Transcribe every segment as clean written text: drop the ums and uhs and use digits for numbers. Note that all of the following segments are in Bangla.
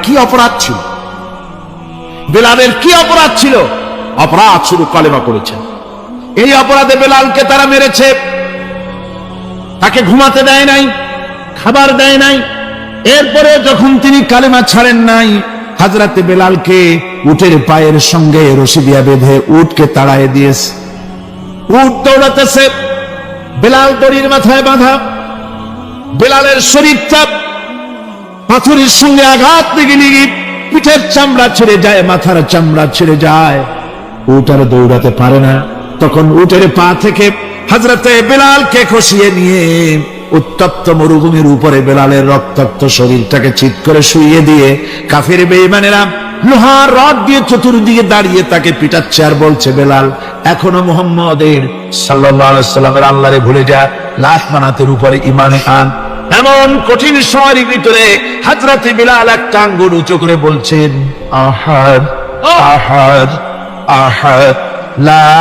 কি অপরাধ ছিল? বেলালের কি অপরাধ ছিল? অপরাধ শুধু কালেমা করেছেন। এই অপরাধে বেলালকে তারা মেরেছে। তাকে ঘুমাতে দেয় নাই, খাবার দেয় নাই। এরপরে যখন তিনি কালেমা ছাড়েন নাই, হযরতে বেলালকে উটের পায়ের সঙ্গে রশি দিয়া বেঁধে উটকে তাড়ায় দিয়েছে। উট দৌড়াতেছে, বেলাল দড়ির মাথায় বাঁধা। বেলালের শরীরটা পাথরের সঙ্গে আঘাত লেগে লেগে পিঠের চামড়া ছেড়ে যায়, মাথার চামড়া ছেড়ে যায়। উট আর দৌড়াতে পারে না। তখন উটের পা থেকে হযরতে বেলালকে খসিয়ে নিয়ে উত্তপ্ত মরুভূমির উপরে বেলালের রক্তাক্ত শরীরটাকে চিৎ করে শুইয়ে দিয়ে কাফির বেঈমানেরা লোহার রড দিয়ে চতুর্দিকে দাঁড়িয়ে তাকে পিটাচ্ছে আর বলছে, বেলাল এখনো মুহাম্মদের সাল্লাল্লাহু আলাইহি ওয়াসাল্লামের আল্লাহরে ভুলে যা, লাশ মানাতের উপরে ঈমানে আন। এমন কঠিন সময়ের ভিতরে হযরতে বেলাল একটা আঙ্গুল উঁচু করে বলছেন, আহাদ আহাদ আহাদ, লা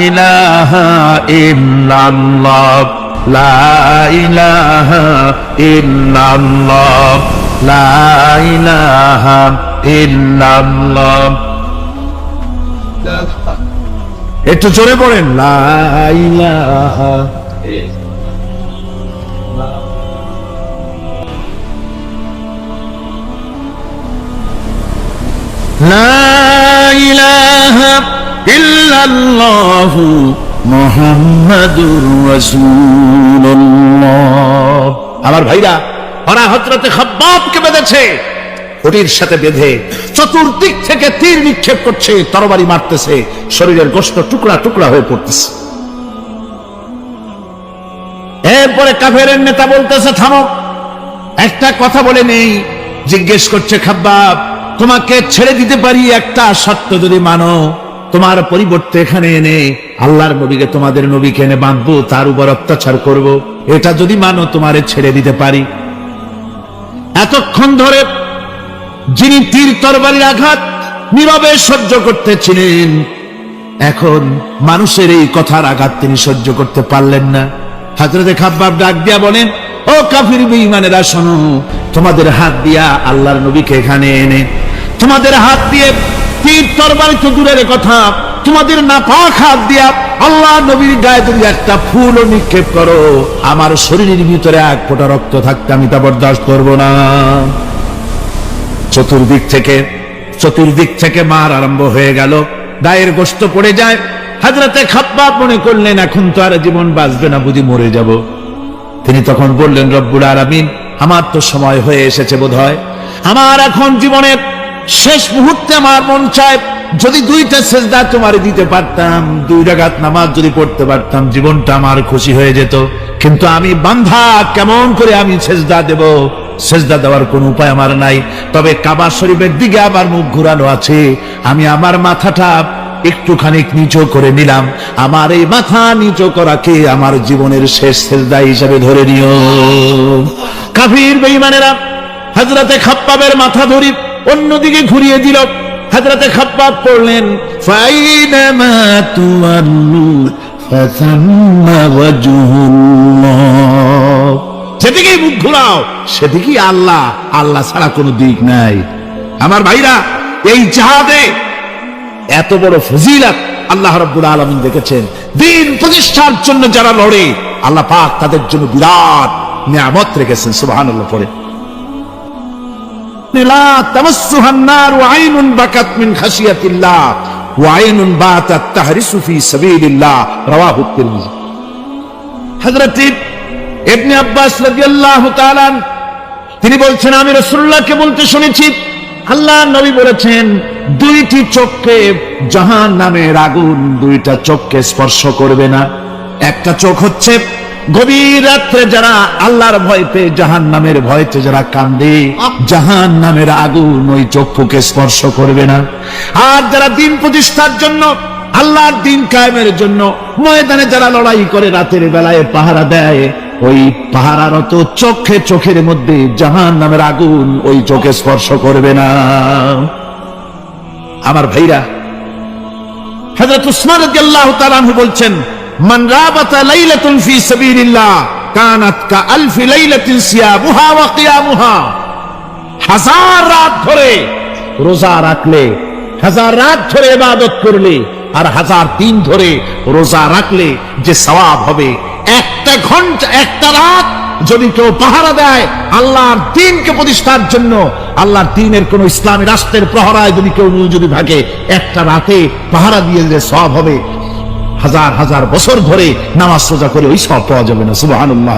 ইলাহা ইল্লাল্লাহ, লা ইলাহা ইল্লাল্লাহ, লা ইলাহা ইল্লাল্লাহ। একটু জোরে পড়েন, লা ইলাহা লা ইলাহা ইল্লাল্লাহু মুহাম্মাদুর রাসূলুল্লাহ। আমার ভাইরা, ওরা হযরতে খাব্বাবকে বেঁধেছে, ওটির সাথে বেঁধে চতুর্দিক থেকে তীর নিক্ষেপ করছে, তরবারি মারতেছে, শরীরের গোশত টুকরা টুকরা হয়ে পড়তেছে। এরপরে কাফেরের নেতা বলতেছে, থামো, একটা কথা বলে নেই। জিজ্ঞেস করছে, খাব্বাব তোমাকে ছেড়ে দিতে পারি একটা শর্ত যদি মানো। তোমার পরিবর্তে এখানে এনে আল্লাহর নবীকে, তোমাদের নবীকে এনে বাঁধবো, তার উপর অত্যাচার করব, এটা যদি মানো তোমারে ছেড়ে দিতে পারি। এতক্ষণ ধরে যিনি তীর তরবারির আঘাত নীরবে সহ্য করতেছিলেন, এখন মানুষের এই কথার আঘাত তিনি সহ্য করতে পারলেন না। হযরতে খাব্বাব ডাক দিয়া বলেন, ও কাফির বেঈমানেরা শোনো, তোমাদের হাত দিয়া আল্লাহর নবীকে এখানে এনে, তোমাদের হাত দিয়ে তীর তরবারি তো দূরের কথা, তোমাদের নাপাক হাত দিয়া আল্লাহ নবীর গায়ে যদি একটা ফুলও নিক্ষেপ করো, আমার শরীরের ভিতরে এক ফোঁটা রক্ত থাকতে আমি তা বরদাস্ত করব না। চতুর্দিক থেকে মার আরম্ভ হয়ে গেল, গায়ের গোশত পড়ে যায়। হযরতে খাব্বাব মনে করলেন এখন তো আর জীবন বাঁচবে না, বুঝি মরে যাব। তিনি তখন বললেন, রব্বুল আলামিন, আমার তো সময় হয়ে এসেছে বোধহয়, আমার এখন জীবনের শেষ মুহূর্তে আমার মন চায় যদি দুইটা সেজদা তোমারে দিতে পারতাম, 2 রাকাত নামাজ যদি পড়তে পারতাম, জীবনটা আমার খুশি হয়ে যেত। কিন্তু আমি বান্ধা, কেমন করে আমি সেজদা দেব? সেজদা দেওয়ার কোনো উপায় আমার নাই। তবে কাবা শরীফের দিকে আমার মুখ ঘুরানো আছে, আমি আমার মাথাটা একটুখানি নিচু করে নিলাম। আমার এই মাথা নিচু করাকে আমার জীবনের শেষ সেজদা হিসেবে ধরে নিও। কাফির বেঈমানেরা হযরতে খাব্বাবের মাথা ধরি অন্যদিকে ঘুরিয়ে দিল। হযরতে খাব্বাব পড়লেন, ফাইনামা তুওয়াল্লু ফাসাম্মা ওয়াজহুল্লাহ, যেদিকেই মুখ ঘুরাও সেদিকেই আল্লাহ, আল্লাহ ছাড়া কোনো দিক নাই। আমার ভাইরা, এই জিহাদে এত বড় ফজিলত আল্লাহ রাব্বুল আলামিন দেখেছেন। দ্বীন প্রতিষ্ঠার জন্য যারা লড়ে, আল্লাহ পাক তাদের জন্য বিরাট নিয়ামত রেখেছেন। সুবহানাল্লাহ পড়ে, লা তামাসসুহান নার ওয়া আইনুন বাকাত মিন খাশিয়াতিল্লাহ ওয়া আইনুন বাতাত তাহরিসু ফি সাবিলিল্লাহ, রাওয়াহু তিরমিজি। হযরত ইবনে আব্বাস রাদিয়াল্লাহু তাআলা তিনি বলছেন, আমি রাসূলুল্লাহকে বলতে শুনেছি, আল্লাহর নবী বলেছেন, 2টি চোখকে জাহান্নামের আগুন 2টা চোখকে স্পর্শ করবে না। একটা চোখ হচ্ছে গভীর রাত্রে যারা আল্লাহর ভয় পেয়ে জাহান্নামের ভয়তে যারা কান্দে, জাহান্নামের আগুন ওই চক্ষুকে স্পর্শ করবে না। আর যারা দ্বীন প্রতিষ্ঠার জন্য, আল্লাহর দ্বীন কায়েমের জন্য ময়দানে যারা লড়াই করে, রাতের বেলায় পাহারা দেয়, ওই পাহারারত চোখের মধ্যে জাহান্নামের আগুন ওই চোখে স্পর্শ করবে না। আমার ভাইরা, হযরত উসমান রাদিয়াল্লাহু তাআলা আনহু বলছেন, মান রাবাতা লাইলাতুন ফি সাবিলিল্লাহ কানাত কা আলফি লাইলাতিন সিয়ামুহা ওয়া কিয়ামুহা। হাজার রাত ধরে রোজা রাখলে, হাজার রাত ধরে ইবাদত করলে, আর হাজার দিন ধরে রোজা রাখলে যে সওয়াব হবে, একটা ঘন্টা একটা রাত যদি কেউ পাহারা দেয় আল্লাহর দ্বীনকে প্রতিষ্ঠার জন্য, আল্লাহর দ্বীনের কোন ইসলামী রাষ্ট্রের প্রহরায় যদি কেউ যদি থাকে, একটা রাতে পাহারা দিয়ে যে সওয়াব হবে, হাজার হাজার বছর ধরে নামাজ রোজা করে ওই সওয়াব পাওয়া যাবে না। সুবহানাল্লাহ।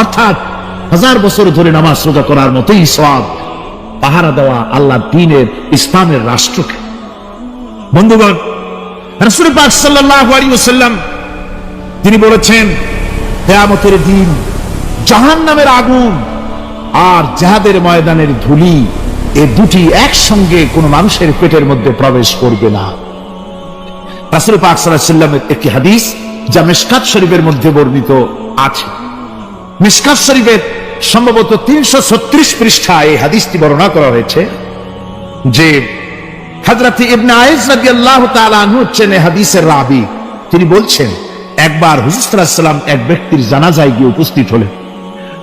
অর্থাৎ হাজার বছর ধরে নামাজ রোজা করার মতোই সওয়াব পাহারা দেওয়া আল্লাহর দ্বীনের ইসলামের রাষ্ট্রকে। বন্ধুগণ, রাসূল পাক সাল্লাল্লাহু আলাইহি ওয়াসাল্লাম তিনি বলেছেন, কিয়ামতের দিন জাহান্নামের আগুন আর জিহাদের ময়দানের ধুলি, এই দুটি একসঙ্গে কোন মানুষের পেটের মধ্যে প্রবেশ করবে না। রাসূল পাক সাল্লাল্লাহু আলাইহি ওয়াসাল্লামের একটি হাদিস যা মিশকাত শরীফের মধ্যে বর্ণিত আছে। মিশকাত শরীফের সম্ভবত 336 পৃষ্ঠায় এই হাদিসটি বর্ণনা করা হয়েছে যে হযরত ইবনে আইস রাদিয়াল্লাহু তাআলা আনহু হচ্ছেন এই হাদিসের রাবী। তিনি বলছেন, একবার হুজুর সাল্লাল্লাহু আলাইহি ওয়াসাল্লাম এক ব্যক্তির জানাজায় গিয়ে উপস্থিত হলেন।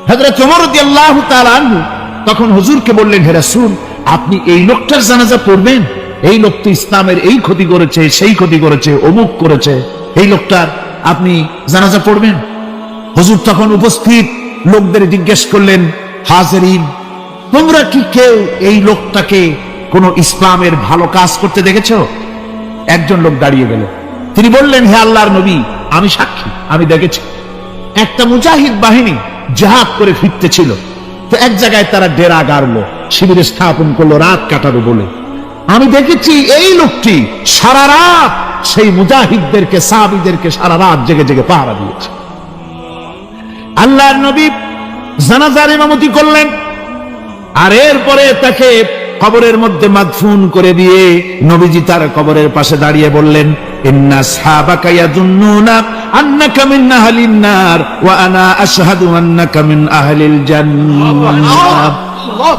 হযরত ওমর রাদিয়াল্লাহু তাআলা আনহু তখন হুজুরকে বললেন, হে রাসূল, আপনি এই লোকটার জানাজা পড়বেন? এই লোক তো ইসলামের এই ক্ষতি করেছে, সেই ক্ষতি করেছে, অমুক করেছে, এই লোকটার আপনি জানাজা পড়বেন? হুজুর তখন উপস্থিত লোকদের জিজ্ঞেস করলেন, হাজিরিন, তোমরা কি কেউ এই লোকটাকে কোন ইসলামের ভালো কাজ করতে দেখেছো? একজন লোক দাঁড়িয়ে গেল। তিনি বললেন, হে আল্লাহর নবী, আমি সাক্ষী, আমি দেখেছি। একটা মুজাহিদ বাহিনী জিহাদ করে ফিরতেছিল, তো এক জায়গায় তারা ডেরা গাড়লো, শিবিরে স্থাপন করলো রাত কাটাবে বলে। আমি দেখেছি এই লোকটি সারা রাত সেই মুজাহিদদেরকে, সাহাবীদেরকে সারা রাত জেগে জেগে পাহারা দিয়েছে। আল্লাহর নবী জানাজার ইমামতি করলেন, আর এরপরে তাকে কবরের মধ্যে মাদফুন করে দিয়ে নবীজি তার কবরের পাশে দাঁড়িয়ে বললেন, ইন্না আসহাবাকা ইয়াযুন্নুনা আন্নাকা মিন আহলিন নার ওয়া আনা আশহাদু আন্নাকা মিন আহলিল জান্নাহ।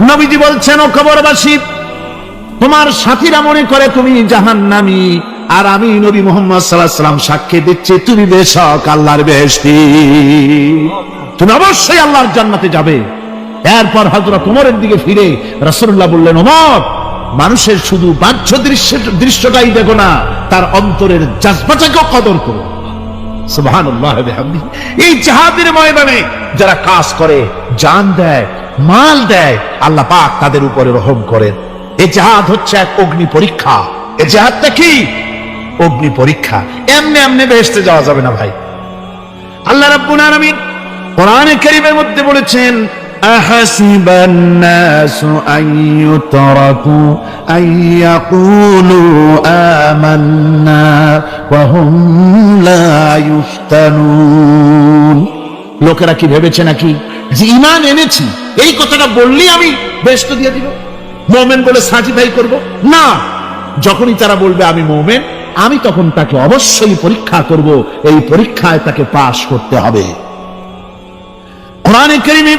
নবীজি বলছেন, ও কবরবাসী, তোমার সাথীরা মনে করে তুমি জাহান্নামী, আর আমি নবী মুহাম্মদ সাল্লাল্লাহু আলাইহি ওয়াসাল্লাম সাক্ষী দিচ্ছি তুমি বেশক আল্লাহর বেহেশতি, তুমি অবশ্যই আল্লাহর জান্নাতে যাবে। এরপর হযরত ওমরের দিকে ফিরে রাসূলুল্লাহ বললেন, ওমর, মানুষের শুধু বাহ্য দৃশ্যটাই দেখো না, তার অন্তরের জজবাটাকেও কদর করো। সুবহানাল্লাহ ওয়া বিহামদিহি। এই জিহাদের ময়দানে যারা কাজ করে, জান দেয়, মাল দেয়, আল্লাহ পাক তাদের উপরে রহম করেন। এই জিহাদ হচ্ছে এক অগ্নি পরীক্ষা। এই জিহাদটা কি? অগ্নি পরীক্ষা। এমনি এমনি বেহেশতে যাওয়া যাবে না ভাই। আল্লাহ রাব্বুল আলামিন কোরআনে কারীমের মধ্যে বলেছেন, আহাসিবান নাসু আন ইউতরাকু আন ইয়াকুলু আমান্না ওয়া হুম লা ইফতানুন। লোকেরা কি ভেবেছে নাকি যে ঈমান এনেছি এই কথাটা বললেই আমি বেহেশত দিয়ে দিব, মুমিন বলে সার্টিফাই করব? না, যখনই তারা বলবে আমি মুমিন, আমি তখন তাকে অবশ্যই পরীক্ষা করব, এই পরীক্ষায় তাকে পাশ করতে হবে। কোরআনে কারীমে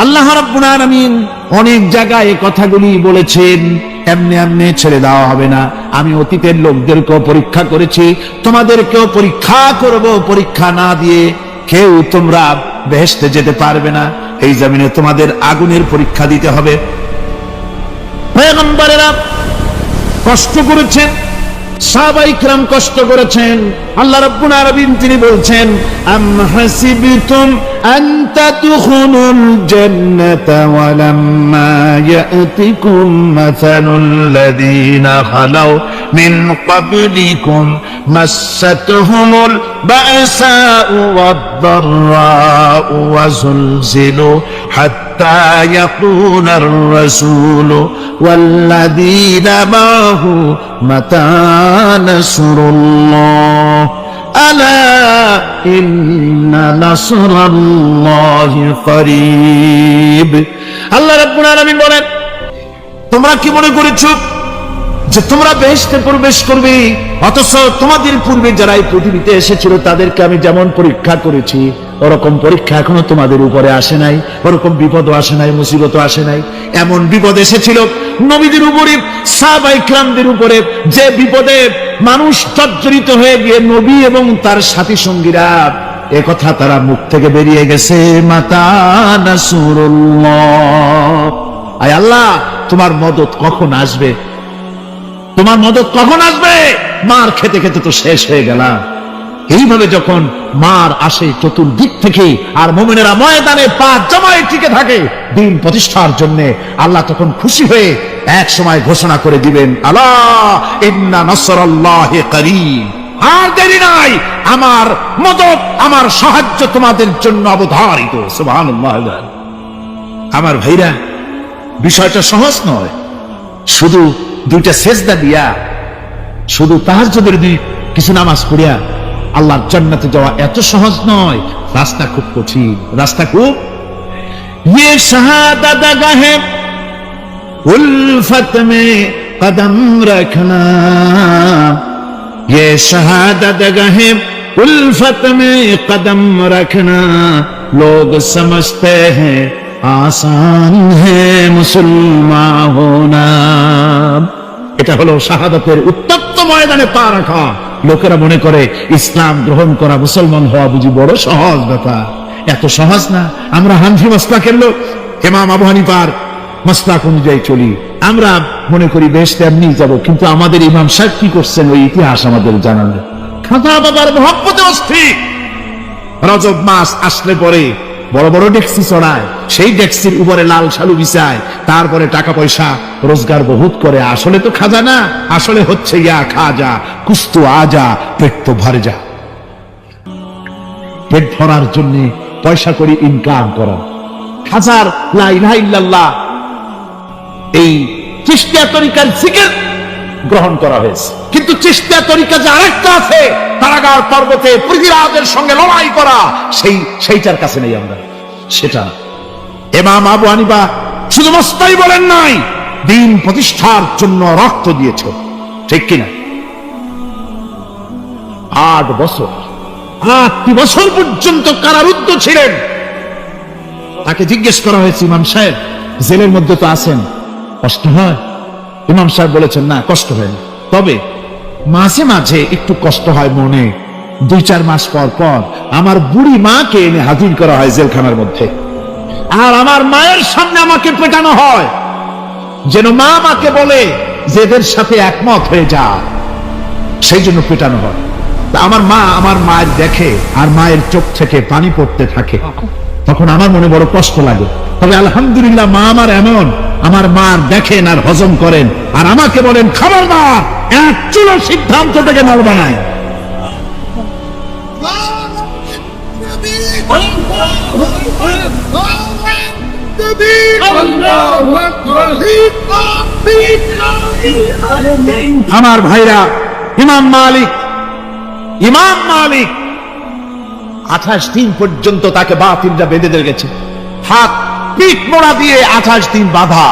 আল্লাহ রাব্বুল আলামিন অনেক জায়গায় এই কথাগুলি বলেছেন। এমনি এমনি ছেড়ে দেওয়া হবে না। আমি অতীতের লোকদেরকেও পরীক্ষা করেছি, তোমাদেরকেও পরীক্ষা করব। পরীক্ষা না দিয়ে কেউ তোমরা বেহেশতে যেতে পারবে না। এই জমিনে তোমাদের আগুনের পরীক্ষা দিতে হবে। পয়গম্বরেরা কষ্ট করেছেন, সাহাবায়ে কিরাম কষ্ট করেছেন। আল্লাহ রাব্বুল আলামিন তিনি বলছেন, আম হাসিবতুম আন তাদখুলুল জান্নাতা ওয়া লাম্মা ইয়াতিকুম মাসালুল লাযীনা খালাউ মিন ক্বাবলিকুম মাসাতহুমুল বা'সাউ ওয়াদ-দাররাউ ওয়া যুলজিলু হাত্তা ইয়াকুলার রাসূলু ওয়াল্লাযীনা মা'হু মাতা নাসরুল্লাহ আলা ইন্না নাসরাল্লাহি করিব। আল্লাহ রাব্বুল আলামিন বলেন, তোমরা কি মনে করেছো যে তোমরা বেহেশতে প্রবেশ করবে, অথচ তোমাদের পূর্বে যারা এই পৃথিবীতে এসেছিল তাদেরকে আমি যেমন পরীক্ষা করেছি ওরকম পরীক্ষা এখনো তোমাদের উপরে আসে নাই, ওরকম বিপদও আসে নাই, মুসিবতও আসে নাই। এমন বিপদ এসেছিল নবীদের উপরে, সাহাবায়ে কিরামদের উপরে, যে বিপদে মানুষ জর্জরিত হয়ে গিয়ে নবী এবং তার সাথী সঙ্গীরা একথা তারা মুখ থেকে বেরিয়ে গেছে, মাতা নাসরুল্লাহ, আয় আল্লাহ, তোমার মদত কখন আসবে? তোমার মদত কখন আসবে? মার খেতে খেতে তো শেষ হয়ে গেলাম। এইভাবে যখন মার আসে চতুর্দিক থেকে, আর মুমিনেরা ময়দানে পা জমায়ে টিকে থাকে দিন প্রতিষ্ঠার জন্য, আল্লাহ তখন খুশি হয়ে এক সময় ঘোষণা করে দিবেন, আলা ইন্না নাসরাল্লাহি করিব, আর দেরি নাই, আমার মদত, আমার সাহায্য তোমাদের জন্য অবধারিত। সুবহানাল্লাহ। আমার ভাইরা, বিষয়টা সহজ নয়। শুধু দুইটা সেজদা দিয়া, শুধু তাহাজ্জুদের কিছু নামাজ পড়িয়া আল্লাহর জান্নাতে যাওয়া এত সহজ নয়। রাস্তা খুব কঠিন, রাস্তা খুব। ये शहादत गहे उल्फत में कदम रखना, ये शहादत गहे उल्फत में कदम रखना, लोग समझते हैं आसान है मुसलमान होना। এটা হলো শাহাদাতের উত্তপ্ত ময়দানে পা রাখা। লোকেরা মনে করে ইসলাম গ্রহণ করা, মুসলমান হওয়া বুঝি বড় সহজ ব্যাপার। এত সহজ না। আমরা হানফি মাসলাকের লোক, ইমাম আবু হানিফার মাসলাক অনুযায়ী চলি। আমরা মনে করি বেহেশতে এমনি যাব, কিন্তু আমাদের ইমাম সাহেব কি করছেন ওই ইতিহাস আমাদের জানা নেই। খাজা বাবার মহব্বতে অস্থির। রজব মাস আসলে পরে বড় বড় ডেক্সি চড়ায়, সেই ডেক্সির উপরে লাল শালু বিছায়, তারপরে টাকা পয়সা রোজগার বহুত করে। আসলে তো খাজা না, আসলে হচ্ছে ইয়া খাজা কুস্তু আজা, পেট তো ভরে যা। পেট ভরার জন্য পয়সা করে ইনকাম করা। খাজার লা ইলাহা ইল্লাল্লাহ, এই চিশতিয়া তরিকার জিকির গ্রহণ করা হয়েছে, কিন্তু চিশতিয়া তরিকা যে আরেকটা আছে, তারাগার পর্বতে পৃথিবীরাজের সঙ্গে লড়াই করা, সেইটার কাছে নেই আমরা। সেটা ইমাম আবু হানিফা শুধু মস্তাই বলেন নাই, দিন প্রতিষ্ঠার জন্য রক্ত দিয়েছে, ঠিক কিনা? 8 বছর, 8 বছর পর্যন্ত কারারুদ্ধ ছিলেন। তাকে জিজ্ঞেস করা হয়েছে, ইমাম সাহেব জেলের মধ্যে তো আছেন, কষ্ট হয়? ইমাম সাহেব বলেছেন, না কষ্ট হয় না, তবে মাঝে মাঝে একটু কষ্ট হয় মনে। 2-4 মাস পর পর আমার বুড়ি মাকে এনে হাজির করা হয় জেলখানার মধ্যে, আর আমার মায়ের সামনে আমাকে পেটানো হয়, যেন মা আমাকে বলে যে এদের সাথে একমত হয়ে যা, সেই জন্য পেটানো হয়। আমার মা আমার মায়ের দেখে, আর মায়ের চোখ থেকে পানি পড়তে থাকে, তখন আমার মনে বড় কষ্ট লাগে। তবে আলহামদুলিল্লাহ, মা আমার এমন, আমার মার দেখেন আর হজম করেন, আর আমাকে বলেন খবরদার এক চুলো সিদ্ধান্ত থেকে নড়বা নাই। আমার ভাইরা, ইমাম মালিক 28 দিন পর্যন্ত তাকে বাতিলরা বেঁধে রেখেছে, হাত পিঠ মোড়া দিয়ে 28 দিন বাঁধা।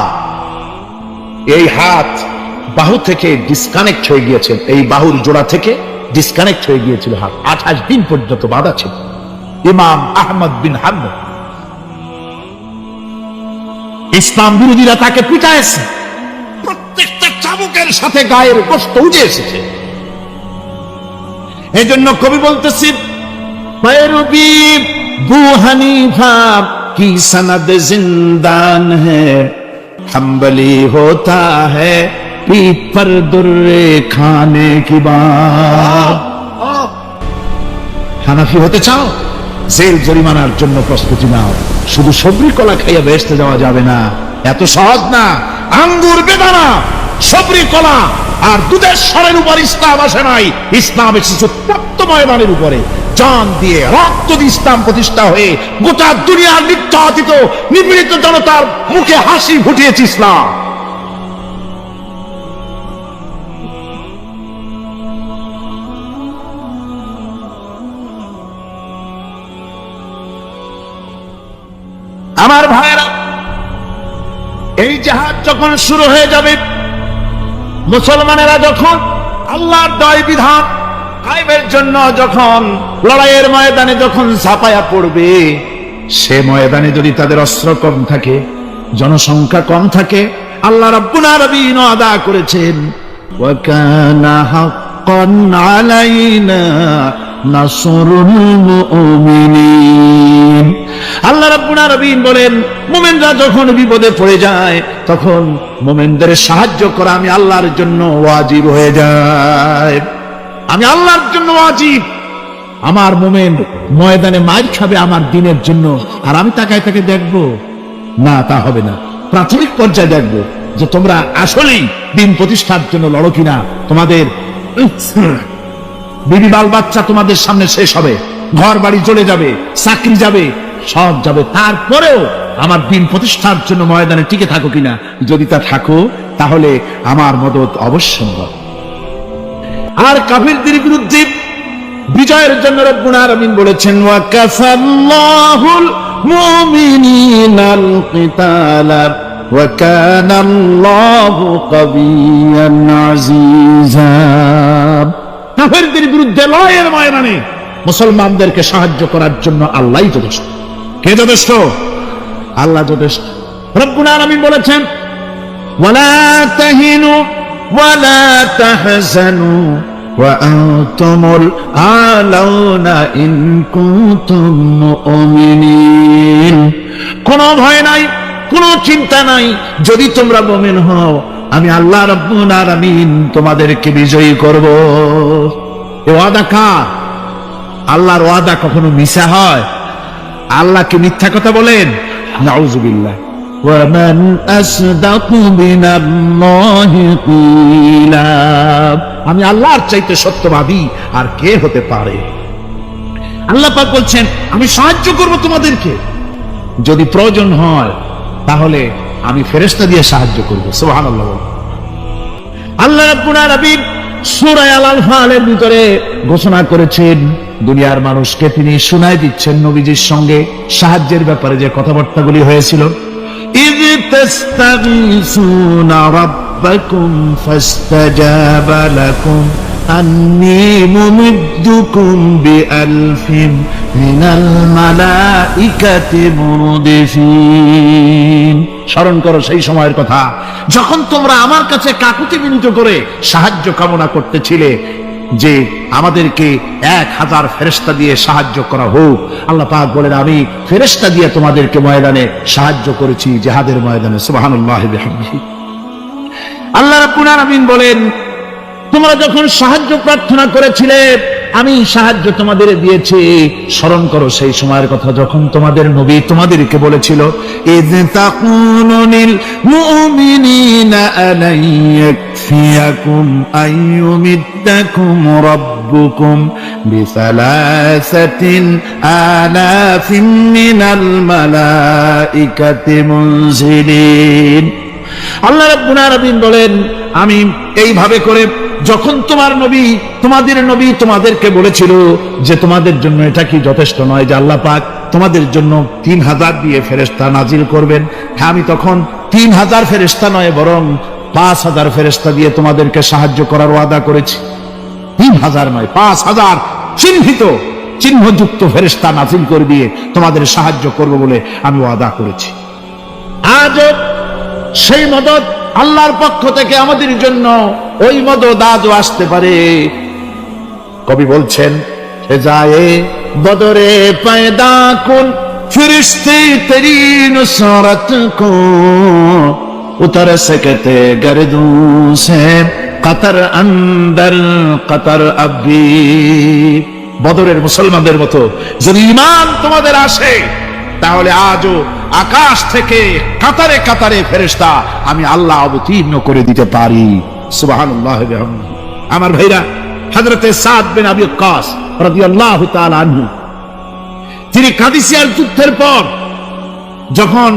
এই হাত বাহু থেকে ডিসকানেক্ট হয়ে গিয়েছে, এই বাহুর জোড়া থেকে ডিসকানেক্ট হয়ে গিয়েছিল হাত, 28 দিন পর্যন্ত বাঁধা ছিল। ইমাম আহমদ বিন হাম্বল, ইসলাম বিরোধীরা তাকে পিটাইছে, প্রত্যেকটা চাবুকের সাথে গায়ের গোশত উঠে এসেছে। এই জন্য কবি বলতেছি, पैरूबी बू हनीफा की सनद जिंदान है, हम्बली होता है पीठ पर दुर्रे खाने की बात। হানাফি হতে চাও, জেল জরিমানার জন্য প্রস্তুতি নাও। শুধু সবরি কলা খাইয়া বেহেশতে যাওয়া যাবে না, এত সহজ না। আঙ্গুর বেদানা, সবরি কলা আর দুধের স্বরের উপর ইসলাম আসে নাই। ইসলাম এসেছে তপ্ত ময়দানের উপরে, জান দিয়ে রক্ত দিয়ে ইসলাম প্রতিষ্ঠা হয়ে গোটা দুনিয়ার নির্যাতিত নিপীড়িত জনতার মুখে হাসি ফুটিয়েছে ইসলাম। আমার ভাইয়েরা, এই জাহাজ যখন শুরু হয়ে যাবে, মুসলমানেরা যখন আল্লাহর দয় বিধান কায়েমের জন্য যখন লড়াইয়ের ময়দানে যখন ঝাঁপায়া পড়বে, সে ময়দানে যদি তাদের অস্ত্র কম থাকে, জনসংখ্যা কম থাকে, আল্লাহ রাব্বুল আলামিন আদা করেছেন, ওয়া কানা হাক্কান আলাইনা নাসরুল মুমিনিন। আল্লাহ রাব্বুল আলামিন বলেন, মুমিনরা যখন বিপদে পড়ে যায় তখন মুমিনদের সাহায্য করা আমি আল্লাহর জন্য ওয়াজিব হয়ে যায়। আমি আল্লাহর জন্য ওয়াজিব। আমার মুমিন ময়দানে মার খাবে আমার দিনের জন্য, আর আমি তাকায় তাকে দেখবো না? তা হবে না। প্রাথমিক পর্যায়ে দেখবো যে তোমরা আসলেই দিন প্রতিষ্ঠার জন্য লড়ো কিনা। তোমাদের বিবি বাল বাচ্চা তোমাদের সামনে শেষ হবে, ঘর বাড়ি চলে যাবে, চাকরি যাবে, সব যাবে, তারপরেও আমার দিন প্রতিষ্ঠার জন্য ময়দানে টিকে থাকো কিনা। যদি তা থাকো তাহলে আমার মদত অবশ্যম্ভব। আর কাফিরদের বিরুদ্ধে বিজয়ের জন্য রব্বুল আলামিন বলেছেন, ওয়া কাফাল্লাহুল মুমিনিনাল কিতালা ওয়া কানাল্লাহু কাবিয়্যান আজিজা। কাফিরদের বিরুদ্ধে লড়াইয়ের ময়দানে মুসলমানদেরকে সাহায্য করার জন্য আল্লাহই যথেষ্ট। কে যথেষ্ট? আল্লাহ যথেষ্ট। রব্বুল আলামিন বলেছেন, ওয়ালা তাহিনু ওয়ালা তাহজানু ওয়া আনতুমুল আলাউনা ইন কুনতুম মুমিনিন। কোনো ভয় নাই, কোনো চিন্তা নাই, যদি তোমরা মুমিন হও আমি আল্লাহ রাব্বুল আলামিন তোমাদেরকে বিজয়ী করব। এ ওয়াদা কার? আল্লাহর ওয়াদা কখনো মিথ্যা হয়? আল্লাহ কি মিথ্যা কথা বলেন? নাউযুবিল্লাহ। ওয়া মান আসদাকু মিনাল্লাহি কিলা। আমি আল্লাহর চাইতে সত্যবাদী আর কে হতে পারে? আল্লাহ পাক বলছেন, আমি সাহায্য করব তোমাদেরকে, যদি প্রয়োজন হয় তাহলে আমি ফেরেশতা দিয়ে সাহায্য করব। সুবহানাল্লাহ। আল্লাহ রাব্বুল আলামিন সূরা আল-আনফালের ভিতরে ঘোষণা করেছেন, দুনিয়ার মানুষকে তিনি শোনায় দিচ্ছেন নবীজির সঙ্গে সাহায্যের ব্যাপারে যে কথাবার্তাগুলি হয়েছিল। ইয তাস্তাগীসুনা রাব্বাকুম ফাস্তাজাবা লাকুম আন্নী মুমিদ্দুকুম বিআলফিন মিনাল মালাইকাতি মুরদিফিন। স্মরণ করো সেই সময়ের কথা যখন তোমরা আমার কাছে কাকুতি মিনতি করে সাহায্য কামনা করতেছিলে যে আমাদেরকে 1000 ফেরেশতা দিয়ে সাহায্য করা হোক। আল্লাহ পাক বলেন, আমি ফেরেশতা দিয়ে তোমাদেরকে ময়দানে সাহায্য করেছি, জিহাদের ময়দানে। সুবহানাল্লাহি বিহামদিহি। আল্লাহ রাব্বুল আলামিন বলেন, তোমরা যখন সাহায্য প্রার্থনা করেছিলে আমি সাহায্য তোমাদের দিয়েছি। স্মরণ করো সেই সময়ের কথা যখন তোমাদের নবী তোমাদেরকে বলেছিল, ইয তাকুলু লিল মুমিনিনা আলাই ইয়াকফিয়াকুম আইয়ুমিদ্দাকুম রাব্বুকুম বিসালাসাতিন আলাফিন মিনাল মালাইকাতি মুনজিলিন। আল্লাহ রাব্বুল আলামিন বলেন, আমি এইভাবে করে যখন তোমাদের নবী তোমাদেরকে বলেছিল যে তোমাদের জন্য এটা কি যথেষ্ট নয় যে আল্লাহ পাক তোমাদের জন্য 3000 দিয়ে ফেরেশতা নাজিল করবেন, হ্যাঁ আমি তখন 3000 ফেরেশতা নয় বরং 5000 ফেরেশতা দিয়ে তোমাদেরকে সাহায্য করার ওয়াদা করেছি। 3000 নয়, 5000 চিহ্নযুক্ত ফেরেশতা নাজিল করে দিয়ে তোমাদের সাহায্য করব বলে আমি ওয়াদা করেছি। আজও সেই মদদ আল্লাহর পক্ষ থেকে আমাদের জন্য ওই মদদ আজও আসতে পারে। কবি বলছেন, সে যায় বদরে পয়দা কুন ফিরিস্তে তেরি নুসরত কো উতর सकते गर्दू से कतर अंदर कतर अभी। বদরের মুসলমানদের মতো যদি ঈমান তোমাদের আসে তাহলে আজও আকাশ থেকে কাতারে কাতারে ফেরেশতা আমি আল্লাহ অবতীর্ণ করে দিতে পারি। সুবহানাল্লাহ ওয়া বিহামদিহি। আমার ভাইরা, হযরতে সাদ বিন আবি ওয়াক্কাস রাদিয়াল্লাহু তাআলা আনহু তিনি কাদিসিয়ার যুদ্ধের পর যখন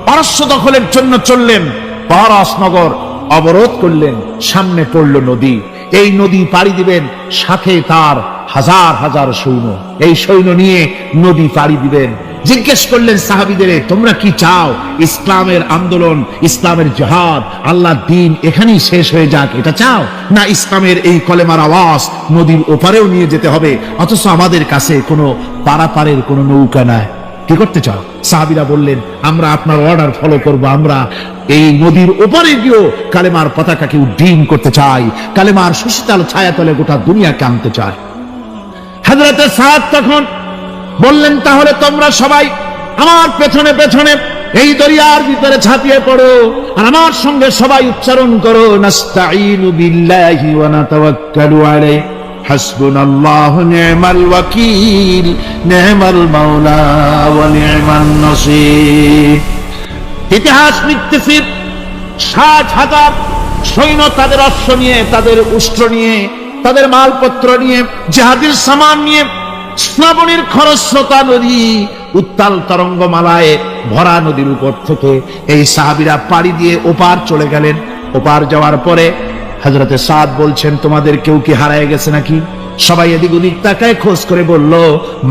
পারস্য দখলের জন্য চললেন, পারস নগর অবরোধ করলেন, সামনে পড়ল নদী। এই নদী পাড়ি দিবেন, সাথে তার হাজার হাজার সৈন্য, এই সৈন্য নিয়ে নদী পাড়ি দিবেন। জিজ্ঞেস করলেন সাহাবীদের, তোমরা কি চাও? ইসলামের আন্দোলন, ইসলামের জিহাদ, আল্লাহর দ্বীন এখানেই শেষ হয়ে যাক, এটা চাও? না ইসলামের এই কলেমার আওয়াজ নদীর ওপারেও নিয়ে যেতে হবে, অথচ আমাদের কাছে কোনো পারাপারের কোনো নৌকা নাই, কি করতে চাও? সাহাবীরা বললেন, আমরা আপনার অর্ডার ফলো করব, আমরা এই নদীর ওপারে গিয়েও কালেমার পতাকাকে উড্ডীন করতে চাই, কালেমার সুশীতল ছায়াতলে গোটা দুনিয়াকে আনতে চাই। হযরতে সাদ তখন বললেন, তাহলে তোমরা সবাই আমার পেছনে পেছনে এই দরিয়ার ভিতরে ঝাঁপিয়ে পড়ো, আর আমার সঙ্গে সবাই উচ্চারণ করো, নাস্তাঈনু বিল্লাহি ওয়া নাতাওয়াক্কালু আলাইহি হাসবুনাল্লাহু নি'মাল ওয়াকিল নি'মাল মাওলা ওয়া নি'মান নাসীর। ইতিহাস লিখতেছি 60,000 সৈন্য তাদের অশ্ব নিয়ে, তাদের উষ্ট্র নিয়ে, তাদের মালপত্র নিয়ে, জিহাদের সামান নিয়ে শ্রাবণীর খরস্রোতা নদী, উত্তাল তরঙ্গমালায় ভরা নদীর উপর থেকে এই সাহাবীরা পাড়ি দিয়ে ওপার চলে গেলেন। ওপার যাওয়ার পরে হযরতে সাদ বলছেন, তোমাদের কেউ কি হারায় গেছে নাকি? সবাই এদিক ওদিক তাকায়, খোঁজ করে বলল,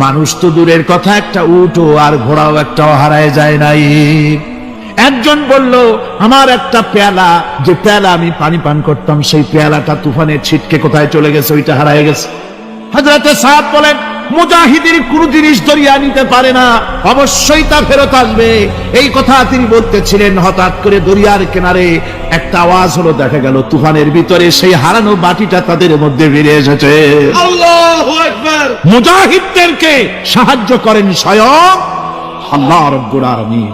মানুষ তো দূরের কথা, একটা উটও আর ঘোড়াও একটাও হারায় যায় নাই। একজন বলল, আমার একটা পেয়ালা, যে পেয়ালা আমি পানি পান করতাম, সেই পেয়ালাটা তুফানের ছিটকে কোথায় চলে গেছে, ওইটা হারায় গেছে। হযরতে সাদ বলেন, মুজাহিদের কোন জিনিস দরিয়া নিতে পারে না, অবশ্যই তা ফেরত আসবে। এই কথা তিনি বলতেছিলেন, হঠাৎ করে দরিয়ার কিনারে একটা আওয়াজ হলো, দেখা গেল তুফানের ভিতরে সেই হারানো বাটিটা তাদের মধ্যে বেরিয়ে এসেছে। আল্লাহু আকবার! মুজাহিদদেরকে সাহায্য করেন স্বয়ং আল্লাহ রাব্বুল আলামিন।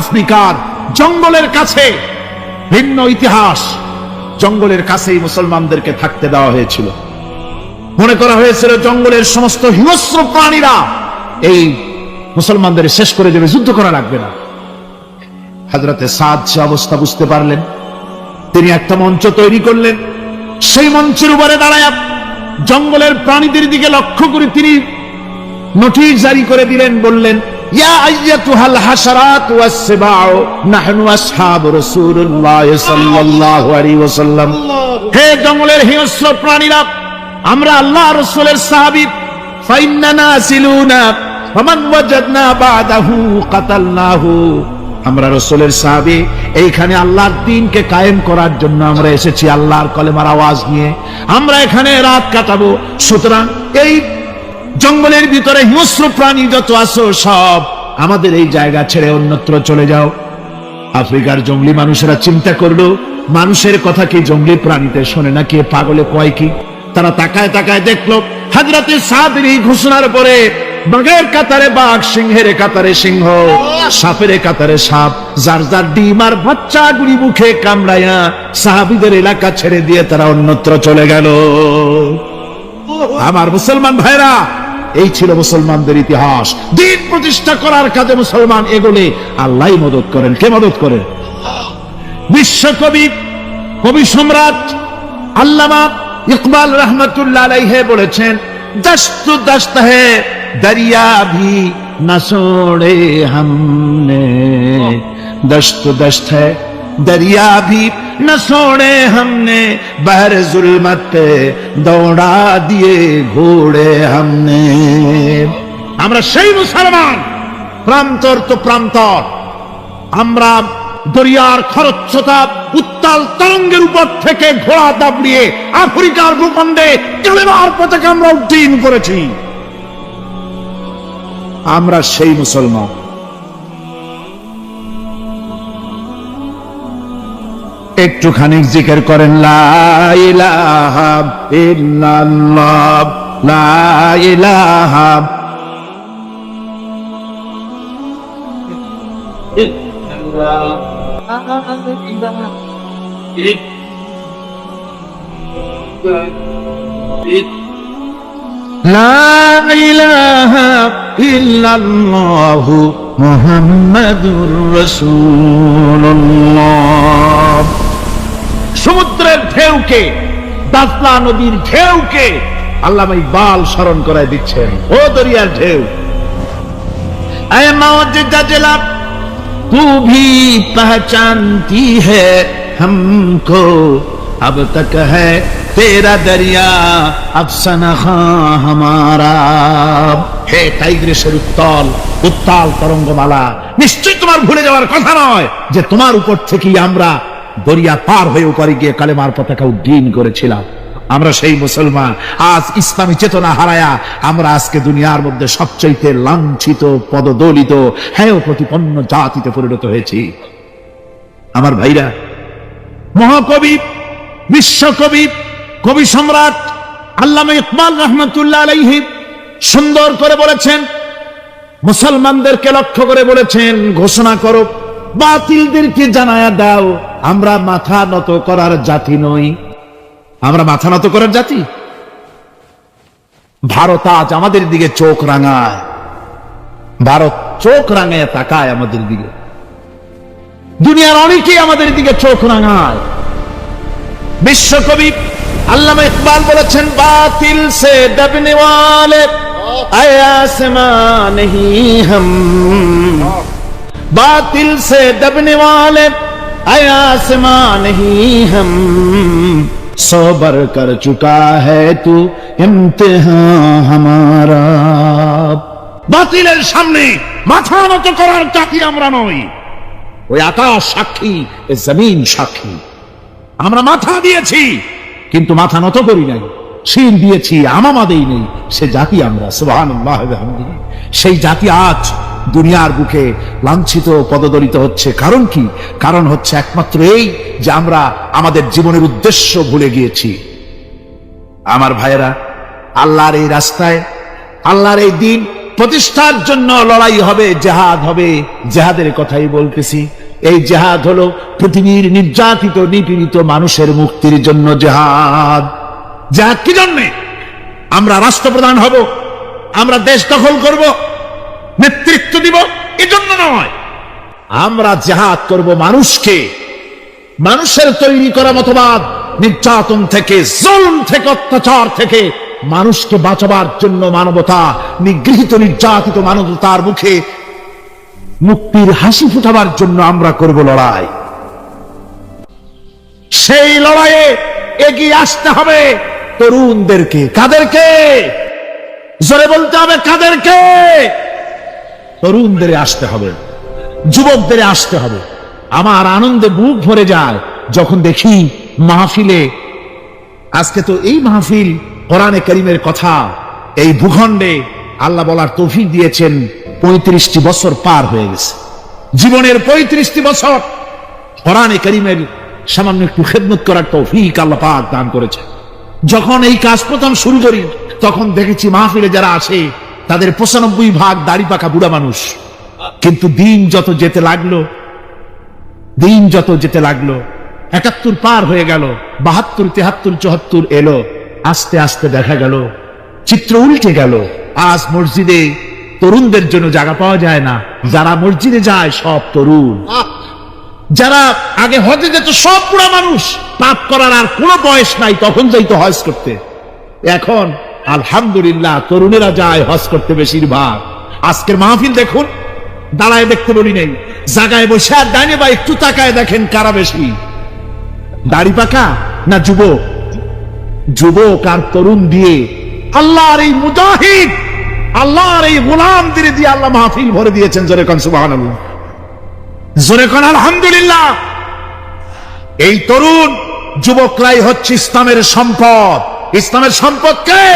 আফ্রিকার জঙ্গলের কাছে, ভিন্ন ইতিহাস, জঙ্গলের কাছেই মুসলমানদেরকে থাকতে দেওয়া হয়েছিল। মনে করা হয়েছিল জঙ্গলের সমস্ত হিংস্র প্রাণীরা এই মুসলমানদের শেষ করে দেবে, যুদ্ধ করা লাগবে না। হযরতে সাদ সে অবস্থা বুঝতে পারলেন, তিনি একটা মঞ্চ তৈরি করলেন। সেই মঞ্চের উপরে দাঁড়ায় জঙ্গলের প্রাণীদের দিকে লক্ষ্য করে তিনি নোটিশ জারি করে দিলেন, বললেন, ইয়া আইয়াতুহাল হাশারাত ওয়াস সিবাউ নাহনু আসহাবু রাসূলুল্লাহ সাল্লাল্লাহু আলাইহি ওয়াসাল্লাম। হে জঙ্গলের হিংস্র প্রাণীরা, আমরা আল্লাহ রাসূলের সাহাবী, ফাইন্নানা সিলুনা ফামান ওয়াজাদনা বাদাহু কাতালনাহু। আমরা রাসূলের সাহাবী, এইখানে আল্লাহর দ্বীনকে কায়েম করার জন্য আমরা এসেছি, আল্লাহর কলেমার আওয়াজ নিয়ে আমরা এখানে রাত কাটাবো। সুতরাং এই জঙ্গলের ভিতরে হিংস্র প্রাণী যত আছো, সব আমাদের এই জায়গা ছেড়ে অন্যত্র চলে যাও। আফ্রিকার জঙ্গলি মানুষেরা চিন্তা করলো, মানুষের কথা কি জঙ্গলি প্রাণীতে শোনে নাকি, পাগলে কয় কি? তারা তাকায় তাকায় দেখলো, হযরতে সাদের এই ঘোষণার পরে বাঘের কাতারে বাঘ, সিংহের কাতারে সিংহ, সাপের কাতারে সাপ, যার যার ডিম আর বাচ্চাগুলি মুখে কামড়াইয়া সাহাবীদের এলাকা ছেড়ে দিয়ে তারা অন্যত্র চলে গেল। আমার মুসলমান ভাইরা, এই ছিল মুসলমানদের ইতিহাস। দ্বীন প্রতিষ্ঠা করার কাজে মুসলমান এগোলে আল্লাহই মদত করেন। কে মদত করেন? বিশ্বকবি, কবি সম্রাট আল্লামা ইকবাল রহমতুল্লাহ আলাইহি বলেছেন, দস্ত দস্ত है दरिया भी न छोड़े हमने, दस्त दस्त है दरिया भी न छोड़े हमने, बहर जुल्मत पे दौड़ा दिए घोड़े हमने। আমরা সেই মুসলমান, প্রান্তর তো প্রান্তর, আমরা দরিয়ার খরস্রোতা উত্তাল তরঙ্গের উপর থেকে ঘোড়া দাবড়িয়ে আফ্রিকার ভূখণ্ডে কালেমার পতাকা আমরা উড্ডীন করেছি। আমরা সেই মুসলমান। একটুখানি জিকির করেন, লা ইলাহা ইল্লাল্লাহ, লা ইলাহা লা ইলাহা ইল্লাল্লাহ মুহাম্মাদুর রাসূলুল্লাহ। সমুদ্রের ঢেউকে, দাজলা নদীর ঢেউকে আল্লামা ইকবাল স্মরণ করায় দিচ্ছেন, ও দরিয়ার ঢেউ, ऐ मौज जजला तू भी पहचानती है हमको, अब तक है तेरा दरिया अफसाना हमारा। হে টাইগ্রিসের উত্তাল উত্তাল তরঙ্গমালা, নিশ্চয় তোমার ভুলে যাওয়ার কথা নয় যে তোমার উপর থেকেই আমরা দরিয়া পার হয়ে উপরে গিয়ে কালেমার পতাকা উড্ডীন করেছিলাম। আমরা সেই মুসলমান। আজ ইসলামী চেতনা হারায়া আমরা আজকে দুনিয়ার মধ্যে সবচেয়ে লাঞ্ছিত, পদদলিত, হেয় প্রতিপন্ন জাতিতে পরিণত হয়েছি। আমার ভাইরা, মহাকবি, বিশ্বকবি, কবি সম্রাট আল্লামা ইকবাল রহমতুল্লাহ আলাইহি সুন্দর করে বলেছেন, মুসলমানদেরকে লক্ষ্য করে বলেছেন, ঘোষণা করো, বাতিলদেরকে জানায়া দাও, আমরা মাথা নত করার জাতি নই। আমরা মাথা নত করার জাতি? ভারত আজ আমাদের দিকে চোখ রাঙায়, ভারত চোখ রাঙায় তাকায় আমাদের দিকে, দুনিয়ার অনেকেই আমাদের দিকে চোখ রাঙায়। বিশ্বকবি আল্লামা ইকবাল বলেছেন, বাতিল সে দবনে ওয়ালে আয়াসমান হি হাম, बातिल से दबने वाले आसमान ही हम, सोबर कर चुका है तू इम्तिहान हमारा। বাতিলের সামনে মাথা নত করার জাতি আমরা নই। ওই আকাশ সাক্ষী, এ জমিন সাক্ষী, আমরা মাথা দিয়েছি কিন্তু মাথা নত করি নাই, শির দিয়েছি আমামা দেই নেই, সে জাতি আমরা। সুবহানাল্লাহ ওয়া বিহামদিহি। সেই জাতি আজ দুনিয়ার বুকে লাঞ্ছিত, পদদলিত হচ্ছে। কারণ কি? কারণ হচ্ছে একমাত্র এই যে আমরা আমাদের জীবনের উদ্দেশ্য ভুলে গিয়েছি। আমার ভাইয়েরা, আল্লাহর এই রাস্তায়, আল্লাহর এই দিন প্রতিষ্ঠার জন্য লড়াই হবে, জেহাদ হবে। জেহাদের কথাই বলতেছি। এই জেহাদ হলো পৃথিবীর নির্যাতিত, নিপীড়িত মানুষের মুক্তির জন্য জেহাদ। জেহাদ কি জন্যে? আমরা রাষ্ট্রপ্রধান হব, আমরা দেশ দখল করব, নেতৃত্ব দিব, এজন্য নয়। আমরা জেহাদ করব মানুষকে, মানুষের তৈরি করা মতবাদ, নির্যাতন থেকে, জুলুম থেকে, অত্যাচার থেকে মানুষকে বাঁচাবার জন্য, মানবতা নিগৃহীত, নির্যাতিত মানবতার মুখে মুক্তির হাসি ফুটাবার জন্য আমরা করব লড়াই। সেই লড়াইয়ে এগিয়ে আসতে হবে তরুণদেরকে। কাদেরকে? জোরে বলতে হবে, কাদেরকে? তরুণদের আসতে হবে, যুবকদের আসতে হবে। আমার আনন্দে বুক ভরে যায় যখন দেখি মাহফিলে, আজকে তো এই মাহফিল কোরআনে কারীমের কথা এই ভূখণ্ডে আল্লাহ বলার তৌফিক দিয়েছেন। 35টি বছর পার হয়ে গেছে, জীবনের 35টি বছর কোরআনে কারীমের সামান্য একটু খেদমত করার তৌফিক আল্লাহ পাক দান করেছে। যখন এই কাজ প্রথম শুরু করি তখন দেখেছি মাহফিলে যারা আসে তাদের 95% দাড়ি পাকা বুড়া মানুষ। কিন্তু দিন যত যেতে লাগলো, দিন যত যেতে লাগলো, 71 পার হয়ে গেল, 72, 73, 74 এলো, আস্তে আস্তে দেখা গেল চিত্র উল্টে গেল। আজ মসজিদে তরুণদের জন্য জায়গা পাওয়া যায় না। যারা মসজিদে যায় সব তরুণ। যারা আগে হজে যেত সব বুড়া মানুষ, পাপ করার আর কোনো বয়স নাই, তখন যাইতো হজ করতে। এখন আলহামদুলিল্লাহ তরুণেরা যায় হজ করতে বেশিরভাগ। আজকের মাহফিল দেখুন, দাঁড়ায় দেখতে বলি নেই, জায়গায় বসে আর ডাইনে বা একটু তাকায় দেখেন কারা বেশি, দাড়ি পাকা না যুবক? যুবক আর তরুণ দিয়ে আল্লাহর এই মুজাহিদ, আল্লাহর এই গোলামদের দিয়ে আল্লাহ মাহফিল ভরে দিয়েছেন। জোরে কোন সুবহানাল্লাহ, জোরে কোন আলহামদুলিল্লাহ। এই তরুণ যুবকরাই হচ্ছে ইসলামের সম্পদ। ইসলামের সম্পদ কে?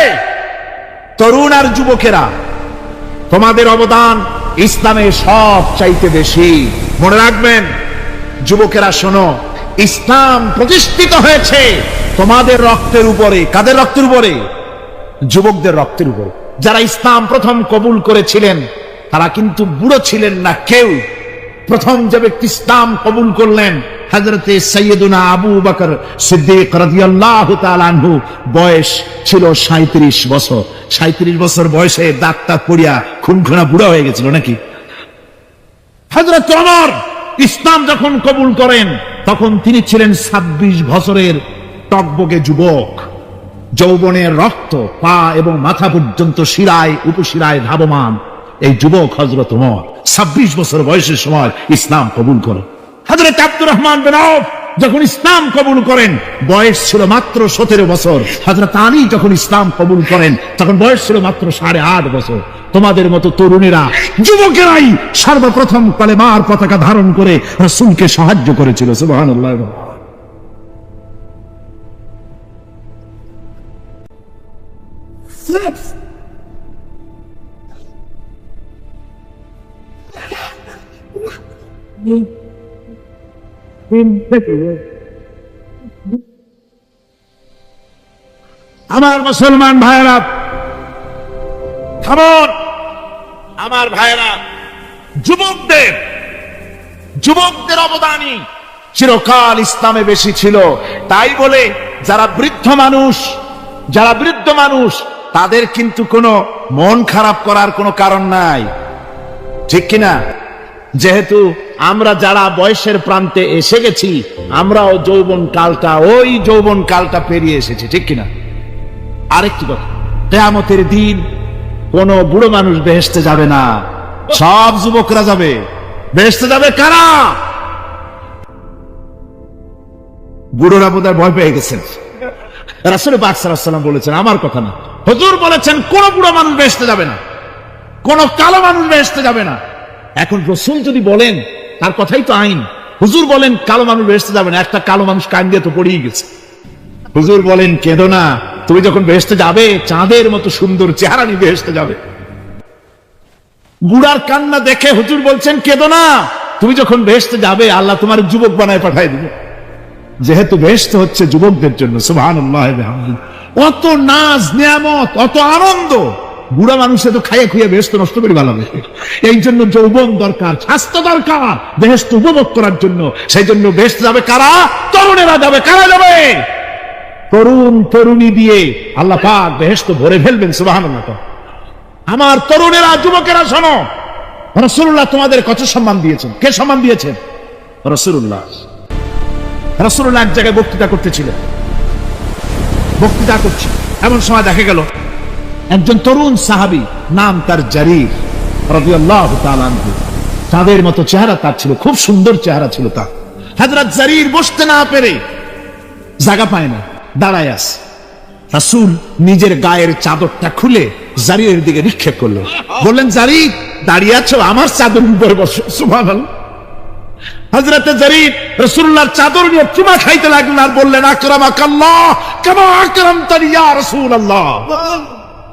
তরুণ আর যুবকেরা। তোমাদের অবদান ইসলামে সব চাইতে বেশি। মনে রাখবেন যুবকেরা, শোনো, ইসলাম প্রতিষ্ঠিত হয়েছে তোমাদের রক্তের উপরে। কাদের রক্তের উপরে? যুবকদের রক্তের উপরে। যারা ইসলাম প্রথম কবুল করেছিলেন তারা কিন্তু বুড়ো ছিলেন না কেউ। প্রথম যে ব্যক্তি ইসলাম কবুল করলেন হযরতে সাইয়্যিদুনা আবু বকর সিদ্দিক রাদিয়াল্লাহু তাআলা আনহু, বয়স ছিল 37 বছর। 37 বছর বয়সে দাঁতটা পড়িয়া খুনখুনা বুড়া হয়ে গেছিল নাকি? হযরত ওমর ইসলাম যখন কবুল করেন তখন তিনি ছিলেন 26 বছরের টকবগে যুবক। যৌবনের রক্ত পা এবং মাথা পর্যন্ত শিরায় উপশিরায় ধাবমান এই যুবক হযরত ওমর 26 বছর বয়সের সময় ইসলাম কবুল করেন। হযরত আব্দুর রহমান বিন আউফ যখন ইসলাম কবুল করেন বয়স ছিল মাত্র 17 বছর। হযরত আলী যখন ইসলাম কবুল করেন তখন বয়স ছিল মাত্র 8.5 বছর। তোমাদের মতো তরুণেরা, যুবকেরাই সর্বপ্রথম কালেমার পতাকা ধারণ করে রাসূলকে সাহায্য করেছিল। সুবহানাল্লাহ। আমার মুসলমান ভাইরা, থামুন। আমার ভাইরা, যুবকদের অবদানই চিরকাল ইসলামে বেশি ছিল। তাই বলে যারা বৃদ্ধ মানুষ তাদের কিন্তু কোনো মন খারাপ করার কোনো কারণ নাই, ঠিক কিনা? যেহেতু আমরা যারা বয়সের প্রান্তে এসে গেছি, আমরাও ওই যৌবন কালটা পেরিয়ে এসেছি, ঠিক কিনা? আরেকটি কথা, কিয়ামতের দিন কোন বুড়ো মানুষ বেহেশতে যাবে না, সব যুবকরা যাবে। বেহেশতে যাবে কারা? বুড়োরা বোধহয় ভয় পেয়ে গেছেন। রাসূল পাক সাল্লাল্লাহু আলাইহি ওয়াসাল্লাম বলেছেন, আমার কথা না, হুজুর বলেছেন কোন বুড়ো মানুষ বেহেশতে যাবে না, কোন কালো মানুষ বেহেশতে যাবে না। এখন রাসূল যদি বলেন, তার কথাই তো আইন। হুজুর বলেন কালো মানুষ বেহেশতে যাবে না, একটা কালো মানুষ কান দিয়ে তো পড়েই গেছে। হুজুর বলেন কেঁদো না, তুমি যখন বেহেশতে যাবে চাঁদের মতো সুন্দর চেহারা নিয়ে বেহেশতে যাবে। বুড়ার কান্না দেখে হুজুর বলছেন কেঁদো না, তুমি যখন বেহেশতে যাবে আল্লাহ তোমার যুবক বানায় পাঠায় দিবে। যেহেতু বেহেশত হচ্ছে যুবকদের জন্য, সুবহানাল্লাহ বিহামদিহি, অত নাজ নিয়ামত, অত আনন্দ, বুড়া মানুষে তো খাইয়ে খুইয়ে বেহেশত নষ্ট করে ভালো। এই জন্য যৌবন দরকার, স্বাস্থ্য দরকার বেহেশত উপভোগ করার জন্য। সেই জন্য বেহেশতে যাবে কারা? তরুণেরা যাবে। কারা যাবে? তরুণী দিয়ে আল্লাহ পাক বেহেশত ভরে ফেলবেন, সুবহানাল্লাহ। আমার তরুণেরা, যুবকেরা শোনো, রাসূলুল্লাহ তোমাদের কত সম্মান দিয়েছেন। কে সম্মান দিয়েছেন? রাসূলুল্লাহ। রাসূলুল্লাহ এক জায়গায় বক্তৃতা করছে, এমন সময় দেখা গেল একজন তরুণ সাহাবী, নাম তার জারীর রাদিয়াল্লাহু তাআলা আনহু। তাদের মতো চেহারা তার ছিল, খুব সুন্দর চেহারা ছিল তার। হযরত জারীর বসতে না পেরে জায়গা পায় না, দাঁড়ায় আছে। রাসূল নিজের গায়ের চাদরটা খুলে জারীরের দিকে নিক্ষেপ করলেন, বললেন, জারীর দাঁড়িয়ে আছো, আমার চাদর উপরে বসো। সুবহানাল্লাহ। হযরত জারীর রাসূলুল্লাহর চাদর নিয়ে চুমা খাইতে লাগলেন আর বললেন, আকরামাকাল্লাহ কামা আকরামতানি ইয়া রাসূলুল্লাহ।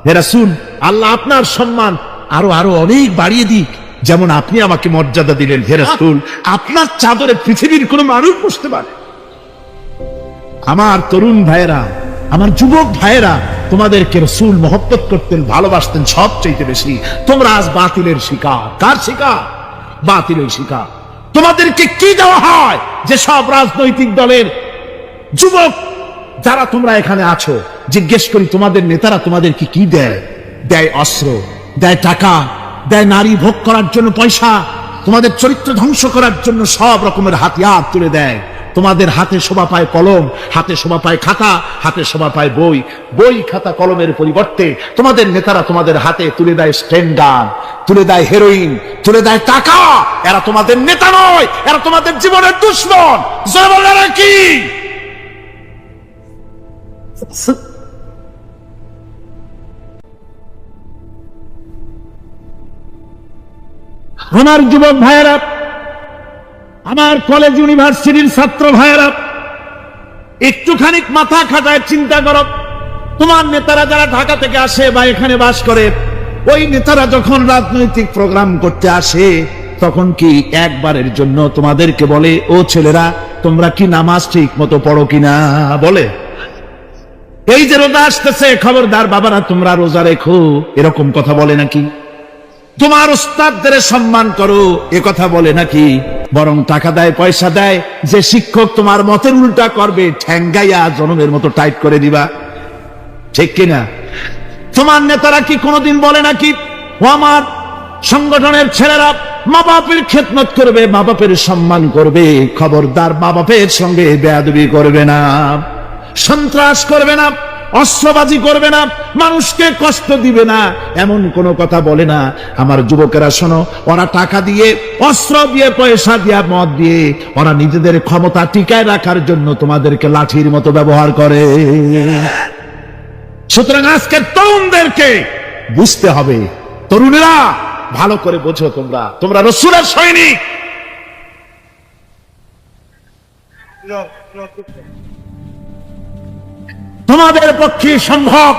হে রাসূল, আল্লাহ আপনার সম্মান আরো অনেক বাড়িয়ে দিক, যেমন আপনি আমাকে মর্যাদা দিলেন। হে রাসূল, আপনার চাদরে পৃথিবীর কোন মানুষ বসতে পারে? আমার তরুণ ভাইয়েরা, আমার যুবক ভাইয়েরা, তোমাদেরকে রাসূল মহব্বত করতেন, ভালোবাসতেন সবচেয়ে বেশি। তোমরা আজ বাতিলের শিকার। কার শিকার? বাতিলের শিকার। তোমাদেরকে কি দেওয়া হয়? যে সব রাজনৈতিক দলের যুবক যারা তোমরা এখানে আছো, জিজ্ঞেস করি তোমাদের নেতারা তোমাদেরকে কি দেয়? দেয় অস্ত্র, দেয় টাকা, দেয় নারী ভোগ করার জন্য পয়সা, তোমাদের চরিত্র ধ্বংস করার জন্য সব রকমের হাতিয়ার তুলে দেয়। তোমাদের হাতে শোভা পায় কলম, হাতে শোভা পায় খাতা, হাতে শোভা পায় বই। বই খাতা কলমের পরিবর্তে তোমাদের নেতারা তোমাদের হাতে তুলে দেয় স্টেন গান, তুলে দেয় হেরোইন, তুলে দেয় টাকা। এরা তোমাদের নেতা নয়, এরা তোমাদের জীবনের দুশ্মন। জয়বাংলা কি? আমার যুবক ভাইয়েরা, আমার কলেজ ইউনিভার্সিটির ছাত্র ভাইয়েরা, একটুখানি মাথা খাটায় চিন্তা করো। তোমার নেতারা যারা ঢাকা থেকে আসে বা এখানে বাস করে, ওই নেতারা যখন রাজনৈতিক প্রোগ্রাম করতে আসে, তখন কি একবারের জন্য তোমাদেরকে বলে, ও ছেলেরা তোমরা কি নামাজ ঠিক মতো পড়ো কিনা? বলে? এই যে রোজা আসতেছে, খবরদার বাবারা তোমরা রোজা রেখো, এরকম কথা বলে নাকি? তোমার উস্তাদদের সম্মান করো, এ কথা বলে নাকি? বরং টাকা দেয়, পয়সা দেয়, যে শিক্ষক তোমার মতের উল্টা করবে ঠ্যাঙ্গাইয়া জনমের মতো টাইট করে দিবা, ঠিক কিনা? তোমার নেতারা কি কোনোদিন বলে নাকি, ও আমার সংগঠনের ছেলেরা মা বাপের খেদমত করবে, মা বাপের সম্মান করবে, খবরদার মা বাপের সঙ্গে বেয়াদবি করবে না, সন্ত্রাস করবে না, অস্ত্রবাজি করবে না, মানুষকে কষ্ট দিবে না, এমন কোন কথা বলে না। আমার যুবকেরা শোনো, ওরা টাকা দিয়ে, অস্ত্র দিয়ে, পয়সা দিয়ে, মদ দিয়ে ওরা নিজেদের ক্ষমতা টিকায় রাখার জন্য তোমাদেরকে লাঠির মতো ব্যবহার করে। সুতরাং আজকের তরুণদেরকে বুঝতে হবে, তরুণেরা ভালো করে বোঝো, তোমরা রাসূলের সৈনিক। তোমাদের পক্ষে সম্ভব।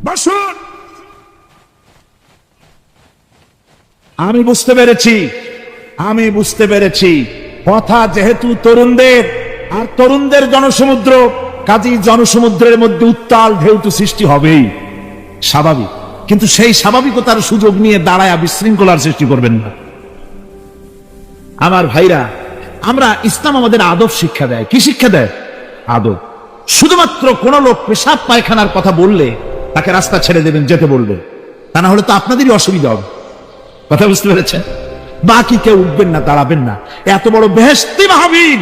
বসুন। আমি বুঝতে পেরেছি কথা যেহেতু তরুণদের, আর তরুণদের জনসমুদ্র, কাজী জনসমুদ্রের মধ্যে উত্তাল ঢেউ তো সৃষ্টি হবেই, স্বাভাবিক। কিন্তু সেই স্বাভাবিকতার সুযোগ নিয়ে দাঁড়ায় বিশৃঙ্খলার সৃষ্টি করবেন না। আমার ভাইরা, আমরা ইসলাম আমাদের আদব শিক্ষা দেয়। কি শিক্ষা দেয়? আদব। শুধুমাত্র কোন লোক পেশাব পায়খানার কথা বললে তাকে রাস্তা ছেড়ে দেবেন, যেতে বলবেন, তা না হলে তো আপনাদেরই অসুবিধা হবে। কথা বুঝতে পেরেছেন? বাকি কেউ উঠবেন না, দাঁড়াবেন না। এত বড় বেহেশতি মাহফিল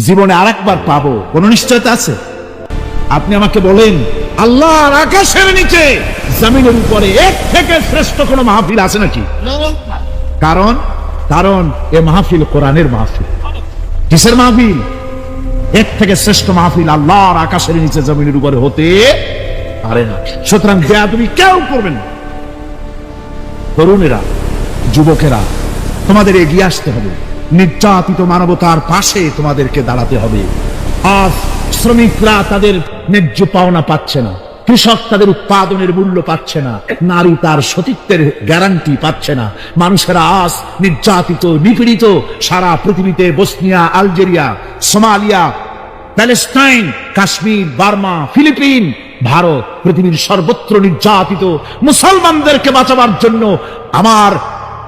জীবনে আরেকবার পাবো কোন নিশ্চয়তা আছে? আপনি আমাকে বলেন, আল্লাহর আকাশের নিচে জমিনের উপরে এক থেকে শ্রেষ্ঠ কোন মাহফিল আছে নাকি? কারণ এ মাহফিল কোরআনের মাহফিল। কিসের মাহফিল? এর থেকে শ্রেষ্ঠ মাহফিল আল্লাহর আকাশের নিচে জমিনের উপরে হতে পারে না। সুতরাং বেয়াদবি কেউ করবেন না। তরুণেরা, যুবকেরা, তোমাদের এগিয়ে আসতে হবে। নির্যাতিত মানবতার পাশে তোমাদেরকে দাঁড়াতে হবে। আজ শ্রমিকরা তাদের ন্যায্য পাওনা পাচ্ছে না, কৃষক তাদের উৎপাদনের মূল্য পাচ্ছে না, নারী তার সতীত্বের গ্যারান্টি পাচ্ছে না। মানুষেরা আজ নির্যাতিত, নিপীড়িত। সারা পৃথিবীতে Bosnia, Algeria, Somalia, Palestine, Kashmir, Burma, Philippines, Bharat, পৃথিবীর সর্বত্র নির্যাতিত মুসলমানদেরকে বাঁচাবার জন্য আমার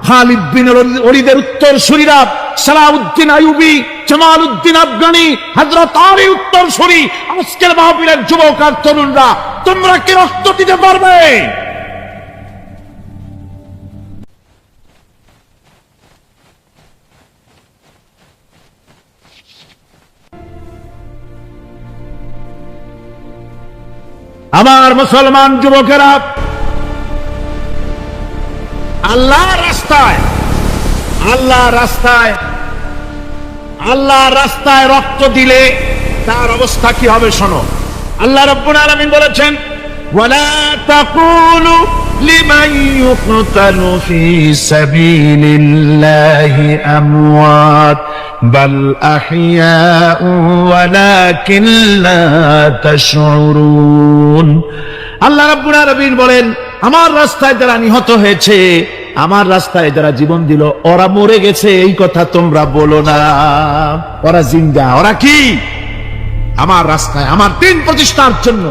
খালিদ বিন ওলীদের উত্তরসূরিরা, সালাউদ্দিন আইয়ুবী, জামালউদ্দিন আফগানি, হযরত আলী উত্তরসূরি, আজকের মাহফিলের যুবক আর তরুণরা, তোমরা কি রক্ত দিতে পারবে? আমার মুসলমান যুবকেরা, আল্লাহর রাস্তায় রক্ত দিলে তার অবস্থা কি হবে শোনো। আল্লাহ রাব্বুল আলামিন বলেছেন, ওয়ালা তাকুলু লিমান ইউকতালু ফি সাবিলিল্লাহি আমওয়াত বাল আহইয়াউ ওয়ালাকিন লা তাশউরুন। আল্লাহ রাব্বুল আলামিন বলেন, আমার রাস্তায় যারা নিহত হয়েছে, আমার রাস্তায় যারা জীবন দিল, ওরা মরে গেছে এই কথা তোমরা বলো না। ওরা জিন্দা। ওরা কি? আমার রাস্তায়, আমার দিন প্রতিষ্ঠার জন্য,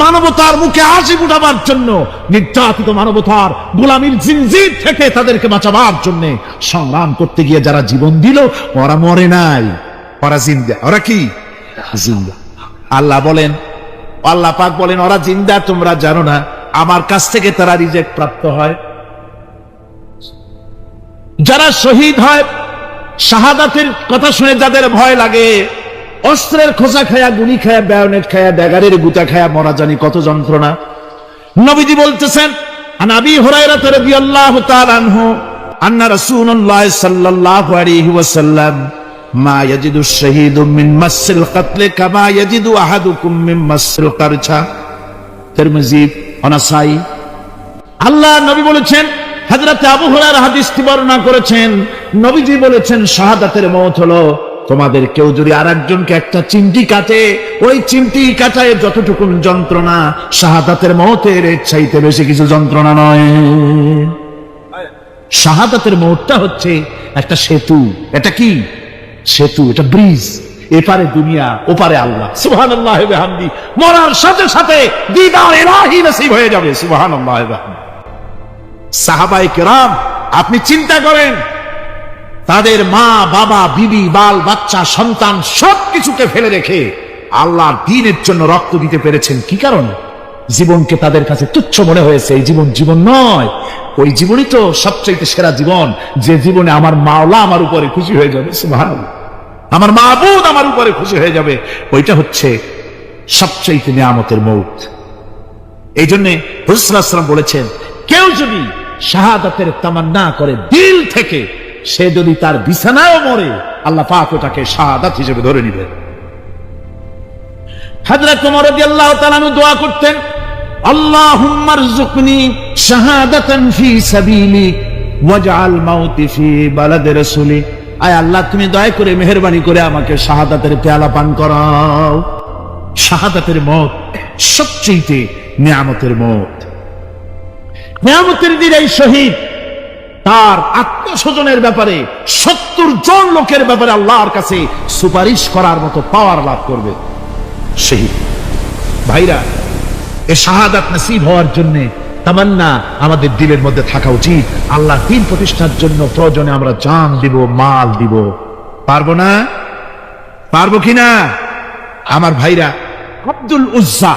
মানবতার মুখে হাসি ফুটাবার জন্য, নির্যাতিত মানবতার গোলামীর জিনজির থেকে তাদেরকে বাঁচাবার জন্য সংগ্রাম করতে গিয়ে যারা জীবন দিল, ওরা মরে নাই, ওরা জিন্দা। ওরা কি? জিন্দা। আল্লাহ বলেন, আল্লাহ পাক বলেন, ওরা জিন্দা তোমরা জানো না, আমার কাছ থেকে তারা রিজেক্ট প্রাপ্ত হয়। যারা শহীদ হয়, শাহাদাতের কথা শুনে যাদের ভয় লাগে, অস্ত্রের খোঁচা খায়া, গুলি খায়া, বায়োনেট খায়া, ড্যাগারের গুতা খায়া মরা, জানি কত যন্ত্রণা। নবীজি বলতেছেন, আন আবি হুরায়রা রাদিয়াল্লাহু তাআলা আনহু আন্না রাসূলুল্লাহ সাল্লাল্লাহু আলাইহি ওয়াসাল্লাম মা ইয়াজিদু শাহীদু মিন মাসিল কাতল কামা ইয়াজিদু আহাদুকুম মিন মাসিল কারছা। তিরমিজি, নাসাই। আল্লাহ নবী বলেছেন, হযরত আবু হুরায়রা হাদিসটি বর্ণনা করেছেন, নবীজি বলেছেন, শাহাদাতের মওত হলো তোমাদের কেউ যদি আরেকজনকে একটা চিমটি কাটে, ওই চিমটি কাটায় যতটুকু যন্ত্রণা, শাহাদাতের মওতের এর চাইতে বেশি কিছু যন্ত্রণা নয়। শাহাদাতের মওতটা হচ্ছে একটা সেতু। এটা কি সেতু? এটা ব্রিজ। এপারে দুনিয়া, ওপারে আল্লাহ। সুবহানাল্লাহ ওয়া বিহামদি। মরার সাথে সাথে দিদার ইলাহি নসিব হয়ে যাবে। সুবহানাল্লাহ ওয়া বিহামদি। সাহাবায়ে কেরাম, আপনি চিন্তা করেন, তাদের মা, বাবা, বিবি, বাল, বাচ্চা, সন্তান সবকিছুকে ফেলে রেখে আল্লাহর দ্বীনের জন্য রক্ত দিতে পেরেছেন। কি কারণে? জীবনকে তাদের কাছে তুচ্ছ মনে হয়েছে। এই জীবন জীবন নয়, ওই জীবনই তো সবচেয়ে সেরা জীবন, যে জীবনে আমার মাওলা আমার উপরে খুশি হয়ে যাবে। সুবহানাল্লাহ। আমার মাবুদ আমার উপরে খুশি হয়ে যাবে। ওইটা হচ্ছে সবচেয়ে নিয়ামতের মওত। এই জন্য রাসূলুল্লাহ সাল্লাল্লাহু আলাইহি ওয়াসাল্লাম বলেছেন, কেউ যদি শাহাদাতের তামান্না করে দিল থেকে, সে যদি তার বিছানায়ও মরে, আল্লাহ পাক ওটাকে শাহাদাত হিসেবে ধরে নেবেন। হযরত ওমর রাদিয়াল্লাহু তাআলা দোয়া করতেন, আল্লাহুম্মা রযুকনি শাহাদাতান ফি সাবিলিক ওয়াজআল মাউতি ফি বালাদি রাসূলিক। আয় আল্লাহ, তুমি দয়া করে মেহেরবানি করে আমাকে শাহাদাতের পেয়ালা পান করাও। শাহাদাতের মওত সবচেয়ে নিয়ামতের মওত। নিয়ামতের দিন এই শহীদ তার আত্মস্বজনের ব্যাপারে 70 জন লোকের ব্যাপারে আল্লাহর কাছে সুপারিশ করার মতো পাওয়ার লাভ করবে শহীদ। ভাইরা, এ শাহাদাত নসিব হওয়ার জন্য তামান্না আমাদের দিলের মধ্যে থাকা উচিত, আল্লাহ দিন প্রতিষ্ঠার জন্য প্রয়োজনে আমরা জান দিব, মাল দিব। পারবো না? পারবো কিনা আমার ভাইরা? আব্দুল উজ্জা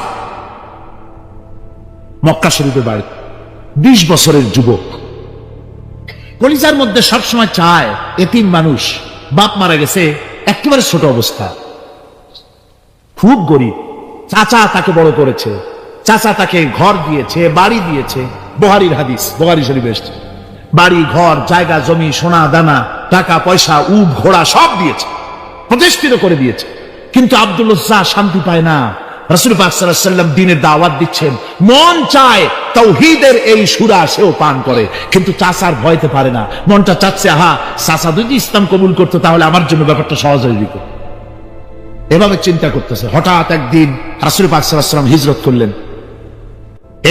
মক্কা শরীফে বাড়ি, 20 বছরের যুবক, কলিজার মধ্যে সবসময় চায় এতিম মানুষ, বাপ মারা গেছে, একেবারে ছোট অবস্থা, খুব গরিব। চাচা তাকে বড় করেছে, চাচা তাকে ঘর দিয়েছে, বাড়ি দিয়েছে। বুখারীর হাদিস, বুখারী শরীফে এসেছে। বাড়ি, ঘর, জায়গা, জমি, সোনা দানা, টাকা পয়সা, উট ঘোড়া সব দিয়েছে, প্রতিষ্ঠিত করে দিয়েছে। কিন্তু আব্দুল উজ্জা শান্তি পায় না। রাসূল পাক সাল্লাল্লাহু আলাইহি ওয়াসাল্লাম দ্বীনের দাওয়াত দিচ্ছেন, মন চায় তাওহীদের এই সূরা সেও পান করে, কিন্তু চাচার ভয়তে পারে না। মনটা চাচ্ছে, আহা, চাচা যদি ইসলাম কবুল করতো তাহলে আমার জন্য ব্যাপারটা সহজ হয়ে যেত। এভাবে চিন্তা করতেছে। হঠাৎ একদিন রাসূল পাক সাল্লাল্লাহু আলাইহি ওয়াসাল্লাম হিজরত করলেন।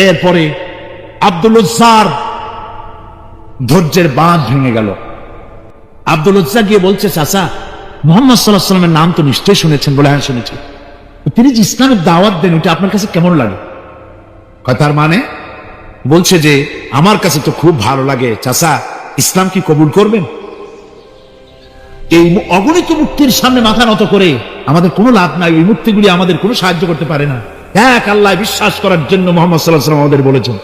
এরপরে আব্দুল উজ্জার ধৈর্যের বাঁধ ভেঙে গেল। আব্দুল উজ্জা গিয়ে বলছে, চাচা, মুহাম্মদ সাল্লাল্লাহু আলাইহি ওয়াসাল্লামের নাম তো নিশ্চয়ই শুনেছেন। বলে, হ্যাঁ শুনেছি। তিনি যে ইসলামের দাওয়াত দেন, ওটা আপনার কাছে কেমন লাগে? তার মানে বলছে যে আমার কাছে তো খুব ভালো লাগে। চাচা, ইসলাম কি কবুল করবেন? এই অগণিত মূর্তির সামনে মাথা নত করে আমাদের কোনো লাভ নাই, ওই মূর্তিগুলি আমাদের কোনো সাহায্য করতে পারে না। এক আল্লাহ বিশ্বাস করার জন্য মুহাম্মদ সাল্লাল্লাহু আলাইহি ওয়াসাল্লাম আমাদের বলেছেন।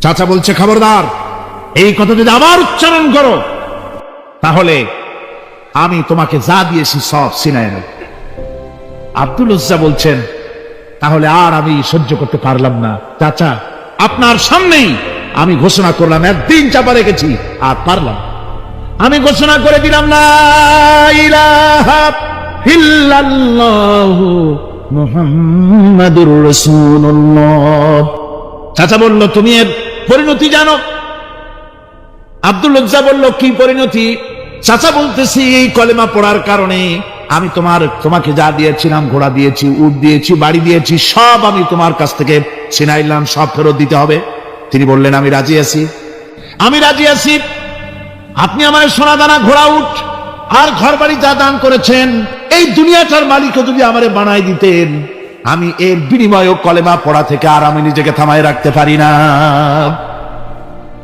চাচা বলছে, খবরদার, এই কথা যদি আবার উচ্চারণ করো তাহলে আমি তোমাকে যা দিয়েছি সব ছিনায় নেব। আব্দুল উজ্জা বলছেন, তাহলে আর আমি সহ্য করতে পারলাম না চাচা, আপনার সামনেই আমি ঘোষণা করলাম, একদিন চাপা রেখেছি আর পারলাম, আমি ঘোষণা করে দিলাম, লা ইলাহা ইল্লাল্লাহু মুহাম্মাদুর রাসূলুল্লাহ। চাচা বলল, তুমি এর পরিণতি জানো? আব্দুল উজ্জা বলল, কি পরিণতি? চাচা বলতেছি, এই কলেমা পড়ার কারণে আমি তোমাকে যা দিয়েছিলাম, ঘোড়া দিয়েছি, উট দিয়েছি, বাড়ি দিয়েছি, সব আমি তোমার কাছ থেকে ছিনাইলাম, সব ফেরত দিতে হবে। তিনি বললেন, আমি রাজি আছি, আমি রাজি আছি। আপনি আমার সোনা দানা, ঘোড়া, উট আর ঘর বাড়ি যা দান করেছেন, এই দুনিয়াটার মালিকও যদি আমারে বানাই দিতেন, আমি এর বিনিময়ে কলেমা পড়া থেকে আর আমি নিজেকে থামায় রাখতে পারি না।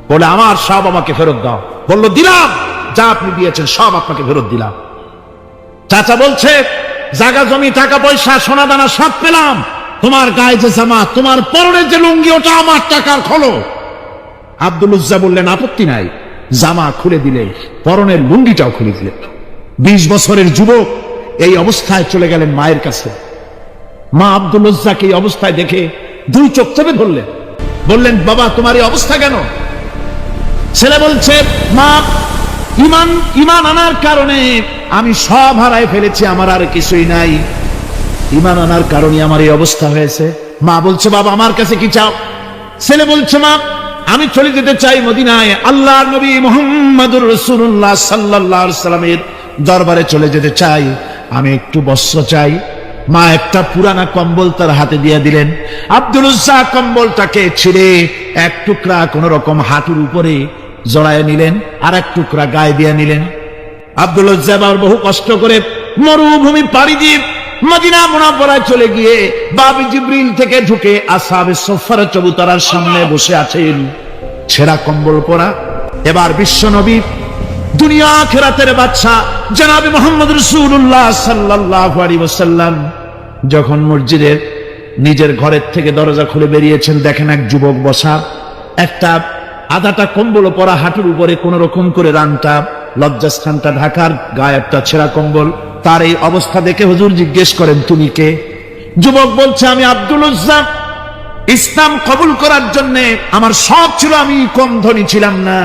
বলে, আমার সব আমাকে ফেরত দাও। বলল, দিলাম, যা আপনি দিয়েছেন সব আপনাকে ফেরত দিলাম। চাচা বলছে, জায়গা জমি, টাকা পয়সা, সোনা দানা সব পেলাম, তোমার গায়ে যে জামা, তোমার পরনের যে লুঙ্গি, ওটা আমার টাকার খোলো। আব্দুল উজ্জা বললেন, আপত্তি নাই, জামা খুলে দিলে, পরনের লুঙ্গিটাও খুলে দিলে। 20 বছরের যুবক এই অবস্থায় চলে গেলেন মায়ের কাছে। মা আব্দুল উজ্জাকে এই অবস্থায় দেখে 2 চোখ চেপে ধরলেন, বললেন, বাবা, তোমার এই অবস্থা কেন? ছেলে বলছে, মা, ইমান আনার কারণে আমি সব হারায় ফেলেছি, আমার আর কিছুই নাই, ইমান আনার কারণে আমার এই অবস্থা হয়েছে। মা বলছে, বাবা, আমার কাছে কি চাও? ছেলে বলছে, মা, আমি চলে যেতে চাই মদিনায়, আল্লাহর নবী মুহাম্মদুর রাসূলুল্লাহ সাল্লাল্লাহু আলাইহি সাল্লামের দরবারে চলে যেতে চাই, আমি একটু বস্ত্র চাই। মা একটা পুরানা কম্বল তার হাতে দিয়ে দিলেন। আব্দুল উজ্জা কম্বলটাকে ছিঁড়ে এক টুকরা কোন রকম হাঁটুর উপরে জড়ায় নিলেন, আর এক টুকরা গায়ে দিয়ে নিলেন। আব্দুল উজ্জা বহু কষ্ট করে মরুভূমি পাড়ি দিয়ে মদিনা মুনাওয়ারায় চলে গিয়ে বাবি জিবরিল থেকে ঢুকে আসহাবে সুফফার চবুতরার সামনে বসে আছেন, ছেঁড়া কম্বল পরা। এবার বিশ্ব নবী, দুনিয়া আখিরাতের বাদশা জনাবে মুহাম্মদ রাসূলুল্লাহ সাল্লাল্লাহু আলাইহি ওয়াসাল্লাম যখন মসজিদের নিজের ঘরের থেকে দরজা খুলে বেরিয়েছেন, দেখেন এক যুবক বসা, একটা আধাটা কম্বল পরা, হাঁটুর উপরে কোন রকম করে রানটা, লজ্জাস্থানটা ঢাকার, গায়ে একটা ছেঁড়া কম্বল। তার এই অবস্থা দেখে হুজুর জিজ্ঞেস করেন, তুমি কে? যুবক বলছে, আমি আব্দুল উজ্জা। ইসলাম কবুল করার জন্য আমার সব ছিল, আমি কম ধনী ছিলাম না,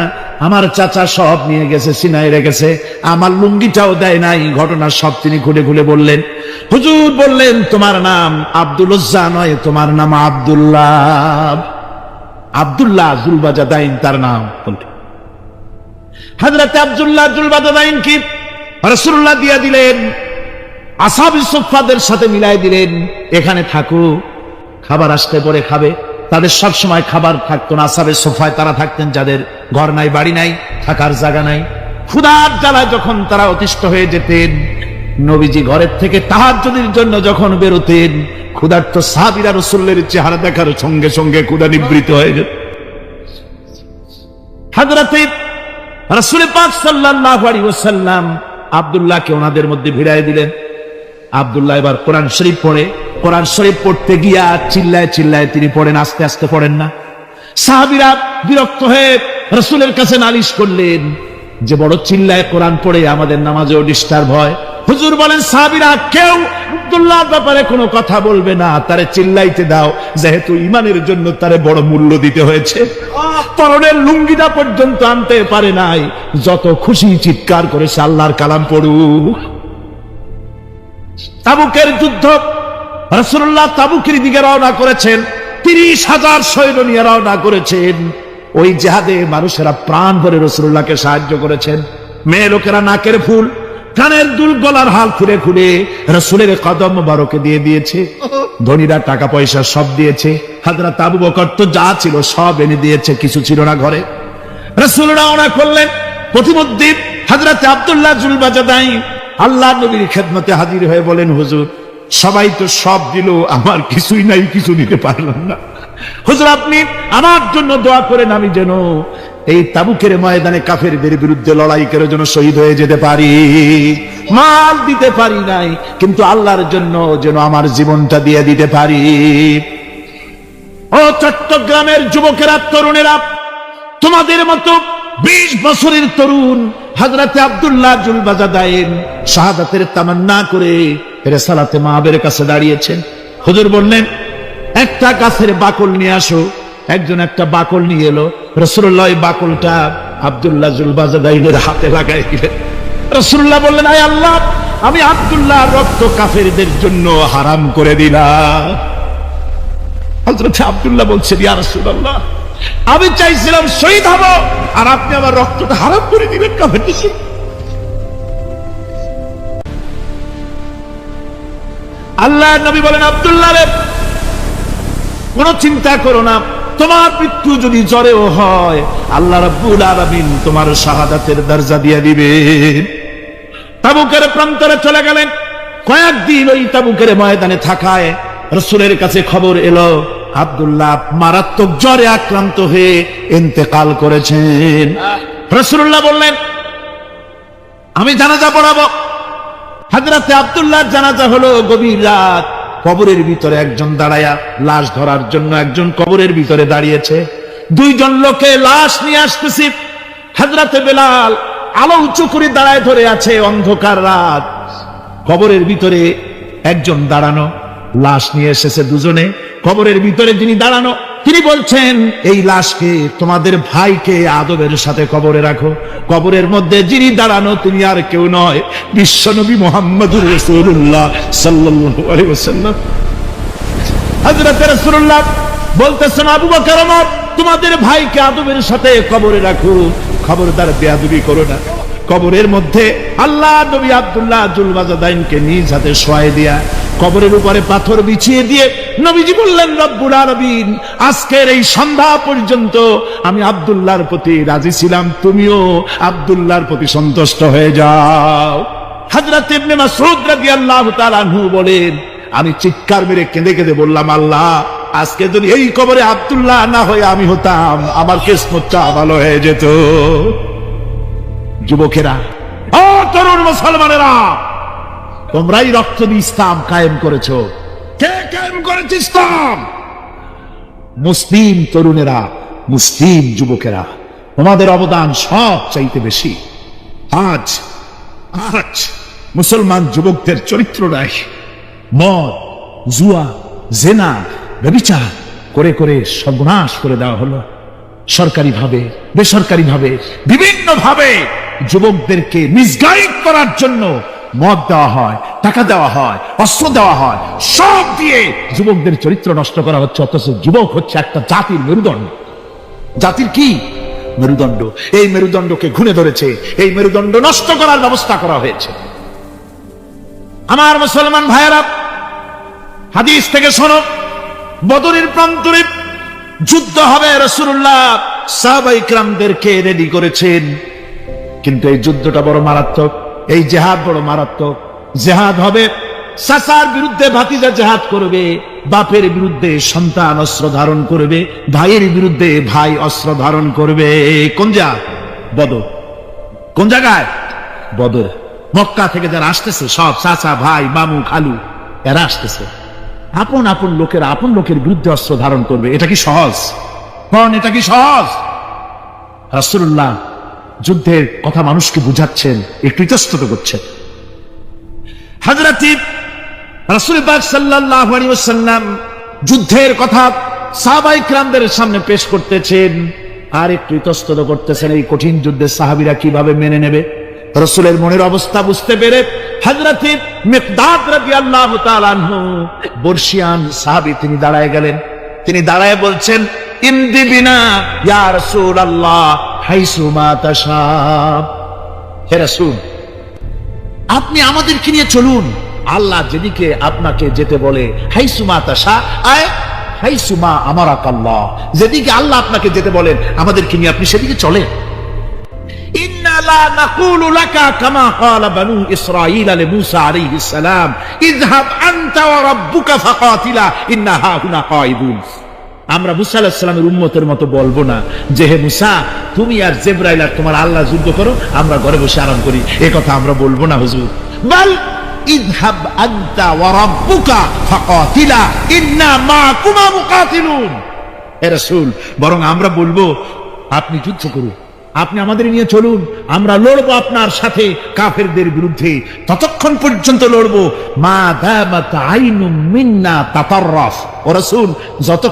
আমার চাচা সব নিয়ে গেছে, সিনাই রেখেছে, আমার লুঙ্গিটাও দেয় নাই। ঘটনা সব তিনি খুলে খুলে বললেন। হুজুর বললেন, তোমার নাম আব্দুল উজ্জা নয়, তোমার নাম আব্দুল্লাহ। আব্দুল্লাহ জুলবাজাদাইন তার নাম। হযরত আব্দুল্লাহ জুলবাজাদাইন কি রাসূলুল্লাহ দিয়ে দিলেন, আসহাবে সুফফাদের সাথে মিলাই দিলেন, এখানে থাকো, খাবার আসতে পরে খাবে। তাদের সব সময় খাবার থাকতো না। আসহাবে সুফফায় তারা থাকতেন যাদের ঘর নাই, বাড়ি নাই, থাকার জায়গা নাই। ক্ষুধার জ্বালায় যখন তারা অতিষ্ঠ হয়ে যেতেন, নবীজি ঘরের থেকে তাহাজ্জুদের জন্য যখন বেরোতেন, ক্ষুধার্ত সাহাবীরা রাসূলের চেহারা দেখার সঙ্গে সঙ্গে ক্ষুধা নিবৃত্ত হয়ে যেত। হযরতে রাসূল পাক সাল্লাল্লাহু আলাইহি ওয়াসাল্লাম আব্দুল্লাহকে ওনাদের মধ্যে ভিড়ায় দিলেন। আব্দুল্লাহ এবার কোরআন শরীফ পড়ে। কোরআন শরীফ পড়তে গিয়া চিল্লায় চিল্লায় তিনি পড়েন, আস্তে আস্তে পড়েন না। সাহাবীরা বিরক্ত হয়ে রাসূলের কাছে নালিশ করলেন যে বড় চিল্লায় কোরআন পড়ে, আমাদের নামাজেও ডিস্টার্ব হয়। হুজুর বলেন, সাহাবীরা কেউ আব্দুল্লাহর ব্যাপারে কোনো কথা বলবে না, তারে চিল্লাইতে দাও, যেহেতু ঈমানের জন্য তারে বড় মূল্য দিতে হয়েছে। পরনের লুঙ্গিটা পর্যন্ত আনতে পারে নাই, যত খুশি চিৎকার করে সে আল্লাহর কালাম পড়ুক। তাবুকের যুদ্ধ, রাসূলুল্লাহ তাবুকের দিকে রওনা করেছেন, 30,000 সৈন্য নিয়ে রওনা করেছেন। ওই জিহাদে মানুষেরা প্রাণ ভরে রাসূলুল্লাহকে সাহায্য করেছেন। মেয়ে লোকেরা নাকের ফুল, কানের দুল, গলার হাল খুলে খুলে রাসূলের কদম মোবারকে দিয়ে দিয়েছে। ধনীরা টাকা পয়সা সব দিয়েছে। হযরত আবু বকর তো যা ছিল সব এনে দিয়েছে, কিছু ছিল না ঘরে। রাসূল রওনা করলেন। প্রতিমধ্যে হযরত আব্দুল্লাহ জুলবাজাদাই আল্লাহর নবীর খেদমতে হাজির হয়ে বলেন, হুজুর সবাই তো সব দিল, আমার কিছুই নাই, কিছু দিতে পারলাম না। হুজুর আপনি আমার জন্য দোয়া করেন, আমি যেন এই তাবুকের ময়দানে কাফেরদের বিরুদ্ধে লড়াই করে যেন শহীদ হয়ে যেতে পারি। মাল দিতে পারি নাই, কিন্তু আল্লাহর জন্য যেন আমার জীবনটা দিয়ে দিতে পারি। ও চট্টগ্রামের যুবকেরা, তরুণেরা, তোমাদের মতো 20 বছরের তরুণ হযরতে আব্দুল্লাহ জুলবাজাদাইন শাহাদাতের তামান্না করে রিসালাতে মাহবের কাছে দাঁড়িয়েছেন। হুজুর বললেন, একটা গাছের বাকল নিয়ে আসো। একজন একটা বাকল নিয়ে এলো। রাসূলুল্লাহ এই বাকলটা আব্দুল্লাহ জুলবাজাদাইনের হাতে লাগাই দিলেন। রাসূলুল্লাহ বললেন, আয় আল্লাহ, আমি আব্দুল্লাহর রক্ত কাফেরদের জন্য হারাম করে দিলাম। হযরত আব্দুল্লাহ বলছেন, ইয়া রাসূলুল্লাহ, আমি চাইছিলাম শহীদ হব, আর আপনি আমার রক্তটা হারাম করে দিবেন কাফেরদের জন্য। আল্লাহর নবী বলেন, আব্দুল্লাহ রে, কোনো চিন্তা করো না, তোমার মৃত্যু যদি জ্বরেও হয়, আল্লাহ রাব্বুল আলামিন তোমার শাহাদাতের দরজা দিয়ে দিবেন। তাবুকের প্রান্তরে চলে গেলেন। কয়েকদিন ওই তাবুকের ময়দানে থাকায় রাসূলের কাছে খবর এলো, আব্দুল্লাহ মারাত্মক জ্বরে আক্রান্ত হয়ে ইন্তেকাল করেছেন। রাসূলুল্লাহ বললেন, আমি জানাজা পড়াবো। হযরতে আব্দুল্লাহর জানাজা হলো গভীর রাত। কবরের ভিতরে একজন দাঁড়ায়া লাশ ধরার জন্য একজন কবরের ভিতরে দাঁড়িয়েছে। 2 জন লোকে লাশ নিয়ে আসতেছে। হযরতে বেলাল আলো উঁচু করে দাঁড়ায় ধরে আছে। অন্ধকার রাত, কবরের ভিতরে একজন দাঁড়ানো, লাশ নিয়ে এসেছে 2 জনে। কবরের ভিতরে যিনি দাঁড়ানো, তিনি বলছেন, এই লাশকে তোমাদের ভাইকে আদবের সাথে কবরে রাখো। কবরের মধ্যে যিনি দাঁড়ানো তিনি আর কেউ নয়, বিশ্বনবী মুহাম্মদুর রাসূলুল্লাহ সাল্লাল্লাহু আলাইহি ওয়াসাল্লাম। হযরত রাসূলুল্লাহ বলতেছেন, আবু বকর ওমর, তোমাদের ভাইকে আদবের সাথে কবরে রাখো, খবরদার বেয়াদবি করো না। কবরের মধ্যে আল্লাহ নবী আব্দুল্লাহ জুলবাজাদাইনকে নিজ হাতে শোয়ায় দিয়া কবরের উপরে পাথর বিছিয়ে দিয়ে নবীজি বললেন, রব্বুল আলামিন, আজকের এই সন্ধ্যা পর্যন্ত আমি আব্দুল্লাহর প্রতি রাজি ছিলাম, তুমিও আব্দুল্লাহর প্রতি সন্তুষ্ট হয়ে যাও। হযরত ইবনে মাসউদ রাদিয়াল্লাহু তাআলা আনহু বলেন, আমি চিৎকার মেরে কেঁদে কেঁদে বললাম, আল্লাহ, আজকে যদি এই কবরে আব্দুল্লাহ না হয়ে আমি হতাম, আমার কিসমতটা ভালো হয়ে যেত। যুবকেরা, ও তরুণ মুসলমানেরা, তোমরাই রক্ত দিয়ে ইসলাম কায়েম করেছো। কে কায়েম করেছে ইসলাম? মুসলিম তরুণেরা, মুসলিম যুবকেরা, তোমাদের অবদান সব চাইতে বেশি। আজ মুসলমান যুবকদের চরিত্র নাই, মদ, জুয়া, জেনা, ব্যভিচার করে করে সর্বনাশ করে দেওয়া হলো। সরকারি ভাবে, বেসরকারি ভাবে, বিভিন্ন ভাবে যুবকদেরকে মিসগাইড করার জন্য মদ দেওয়া হয়, টাকা দেওয়া হয়, অস্ত্র দেওয়া হয়, সব দিয়ে যুবকদের চরিত্র নষ্ট করা হচ্ছে। অথচ যুবক হচ্ছে একটা জাতির মেরুদণ্ড। জাতির কি মেরুদণ্ড? এই মেরুদণ্ডকে ঘুণে ধরেছে, এই মেরুদণ্ড নষ্ট করার ব্যবস্থা করা হয়েছে। আমার মুসলমান ভাইয়েরা, হাদিস থেকে শোনো, বদরের প্রান্তরে যুদ্ধ হবে। রাসূলুল্লাহ সাহাবায়ে কিরামদেরকে রেডি করেছেন, কিন্তু এই যুদ্ধটা বড় মারাত্মক, এই জিহাদ বড় মারাত্মক। জেহাদ হবে, চাচার বিরুদ্ধে ভাতিজা জেহাদ করবে, বাপের বিরুদ্ধে সন্তান অস্ত্র ধারণ করবে, ভাইয়ের বিরুদ্ধে ভাই অস্ত্র ধারণ করবে। কোন জায়গা? বদর। কোন জায়গায়? বদর। মক্কা থেকে যারা আসতেছে সব চাচা ভাই মামু খালু এরা আসতেছে, আপন আপন লোকেরা আপন লোকের বিরুদ্ধে অস্ত্র ধারণ করবে। এটা কি সহজ? কারণ এটা কি সহজ? রাসূলুল্লাহ যুদ্ধের কথা মানুষকে বুঝাচ্ছেন, একটু ইতস্তত করছেন। হযরত রাসূল পাক সাল্লাল্লাহু আলাইহি ওয়াসাল্লাম যুদ্ধের কথা সাহাবায়ে কিরামদের সামনে পেশ করতেছেন আর একটু ইতস্তত করতেছেন, এই কঠিন যুদ্ধে সাহাবীরা কিভাবে মেনে নেবে। রাসূলের মনের অবস্থা বুঝতে পেরে হযরত মিকদাদ রাদিয়াল্লাহু তাআলা আনহু বর্ষিয়ান সাহাবী তিনি দাঁড়ায় গেলেন। তিনি দাঁড়ায় বলছেন, ইমদি বিনা ইয়া রাসূলুল্লাহ হাইসু মা তাশা। হে রাসূল, আপনি আমাদেরকে নিয়ে চলুন, আল্লাহ যেদিকে আপনাকে যেতে বলে, হাইসুমা তাশা আয় হাইসুমা আমারাকাল্লাহ, যেদিকে আল্লাহ আপনাকে যেতে বলেন আমাদেরকে নিয়ে আপনি সেদিকে চলেন। ইন্না লা নাকুলু লাকা কামা ক্বালা বানু ইসরাঈল লিমূসা আলাইহিস সালাম ইযহাব আনতা ওয়া রাব্বুকা ফাকাতিলা ইন্না হাহুনা কাঈদুন। আমরা মুসা আলাইহিস সালামের উম্মতের মতো বলবো না যে হে মুসা তুমি আর জিবরাইল আর তোমার আল্লাহ যুদ্ধ করো, আমরা ঘরে বসে আরাম করি, এই কথা আমরা বলবো না হুজুর। বাল ইযহাব আনতা ওয়া রাব্বুকা ফাকাতিলা ইন্না মাআকুমা মুকাতিলুন। হে রাসূল, বরং আমরা বলবো আপনি যুদ্ধ করুন, আপনি আমাদের নিয়ে চলুন, আমরা লড়বো আপনার সাথে কাফেরদের বিরুদ্ধে, ততক্ষণ পর্যন্ত লড়বো মা দামাত আইনুম মিন্না তাতাররাফ। ও রাসূল, যত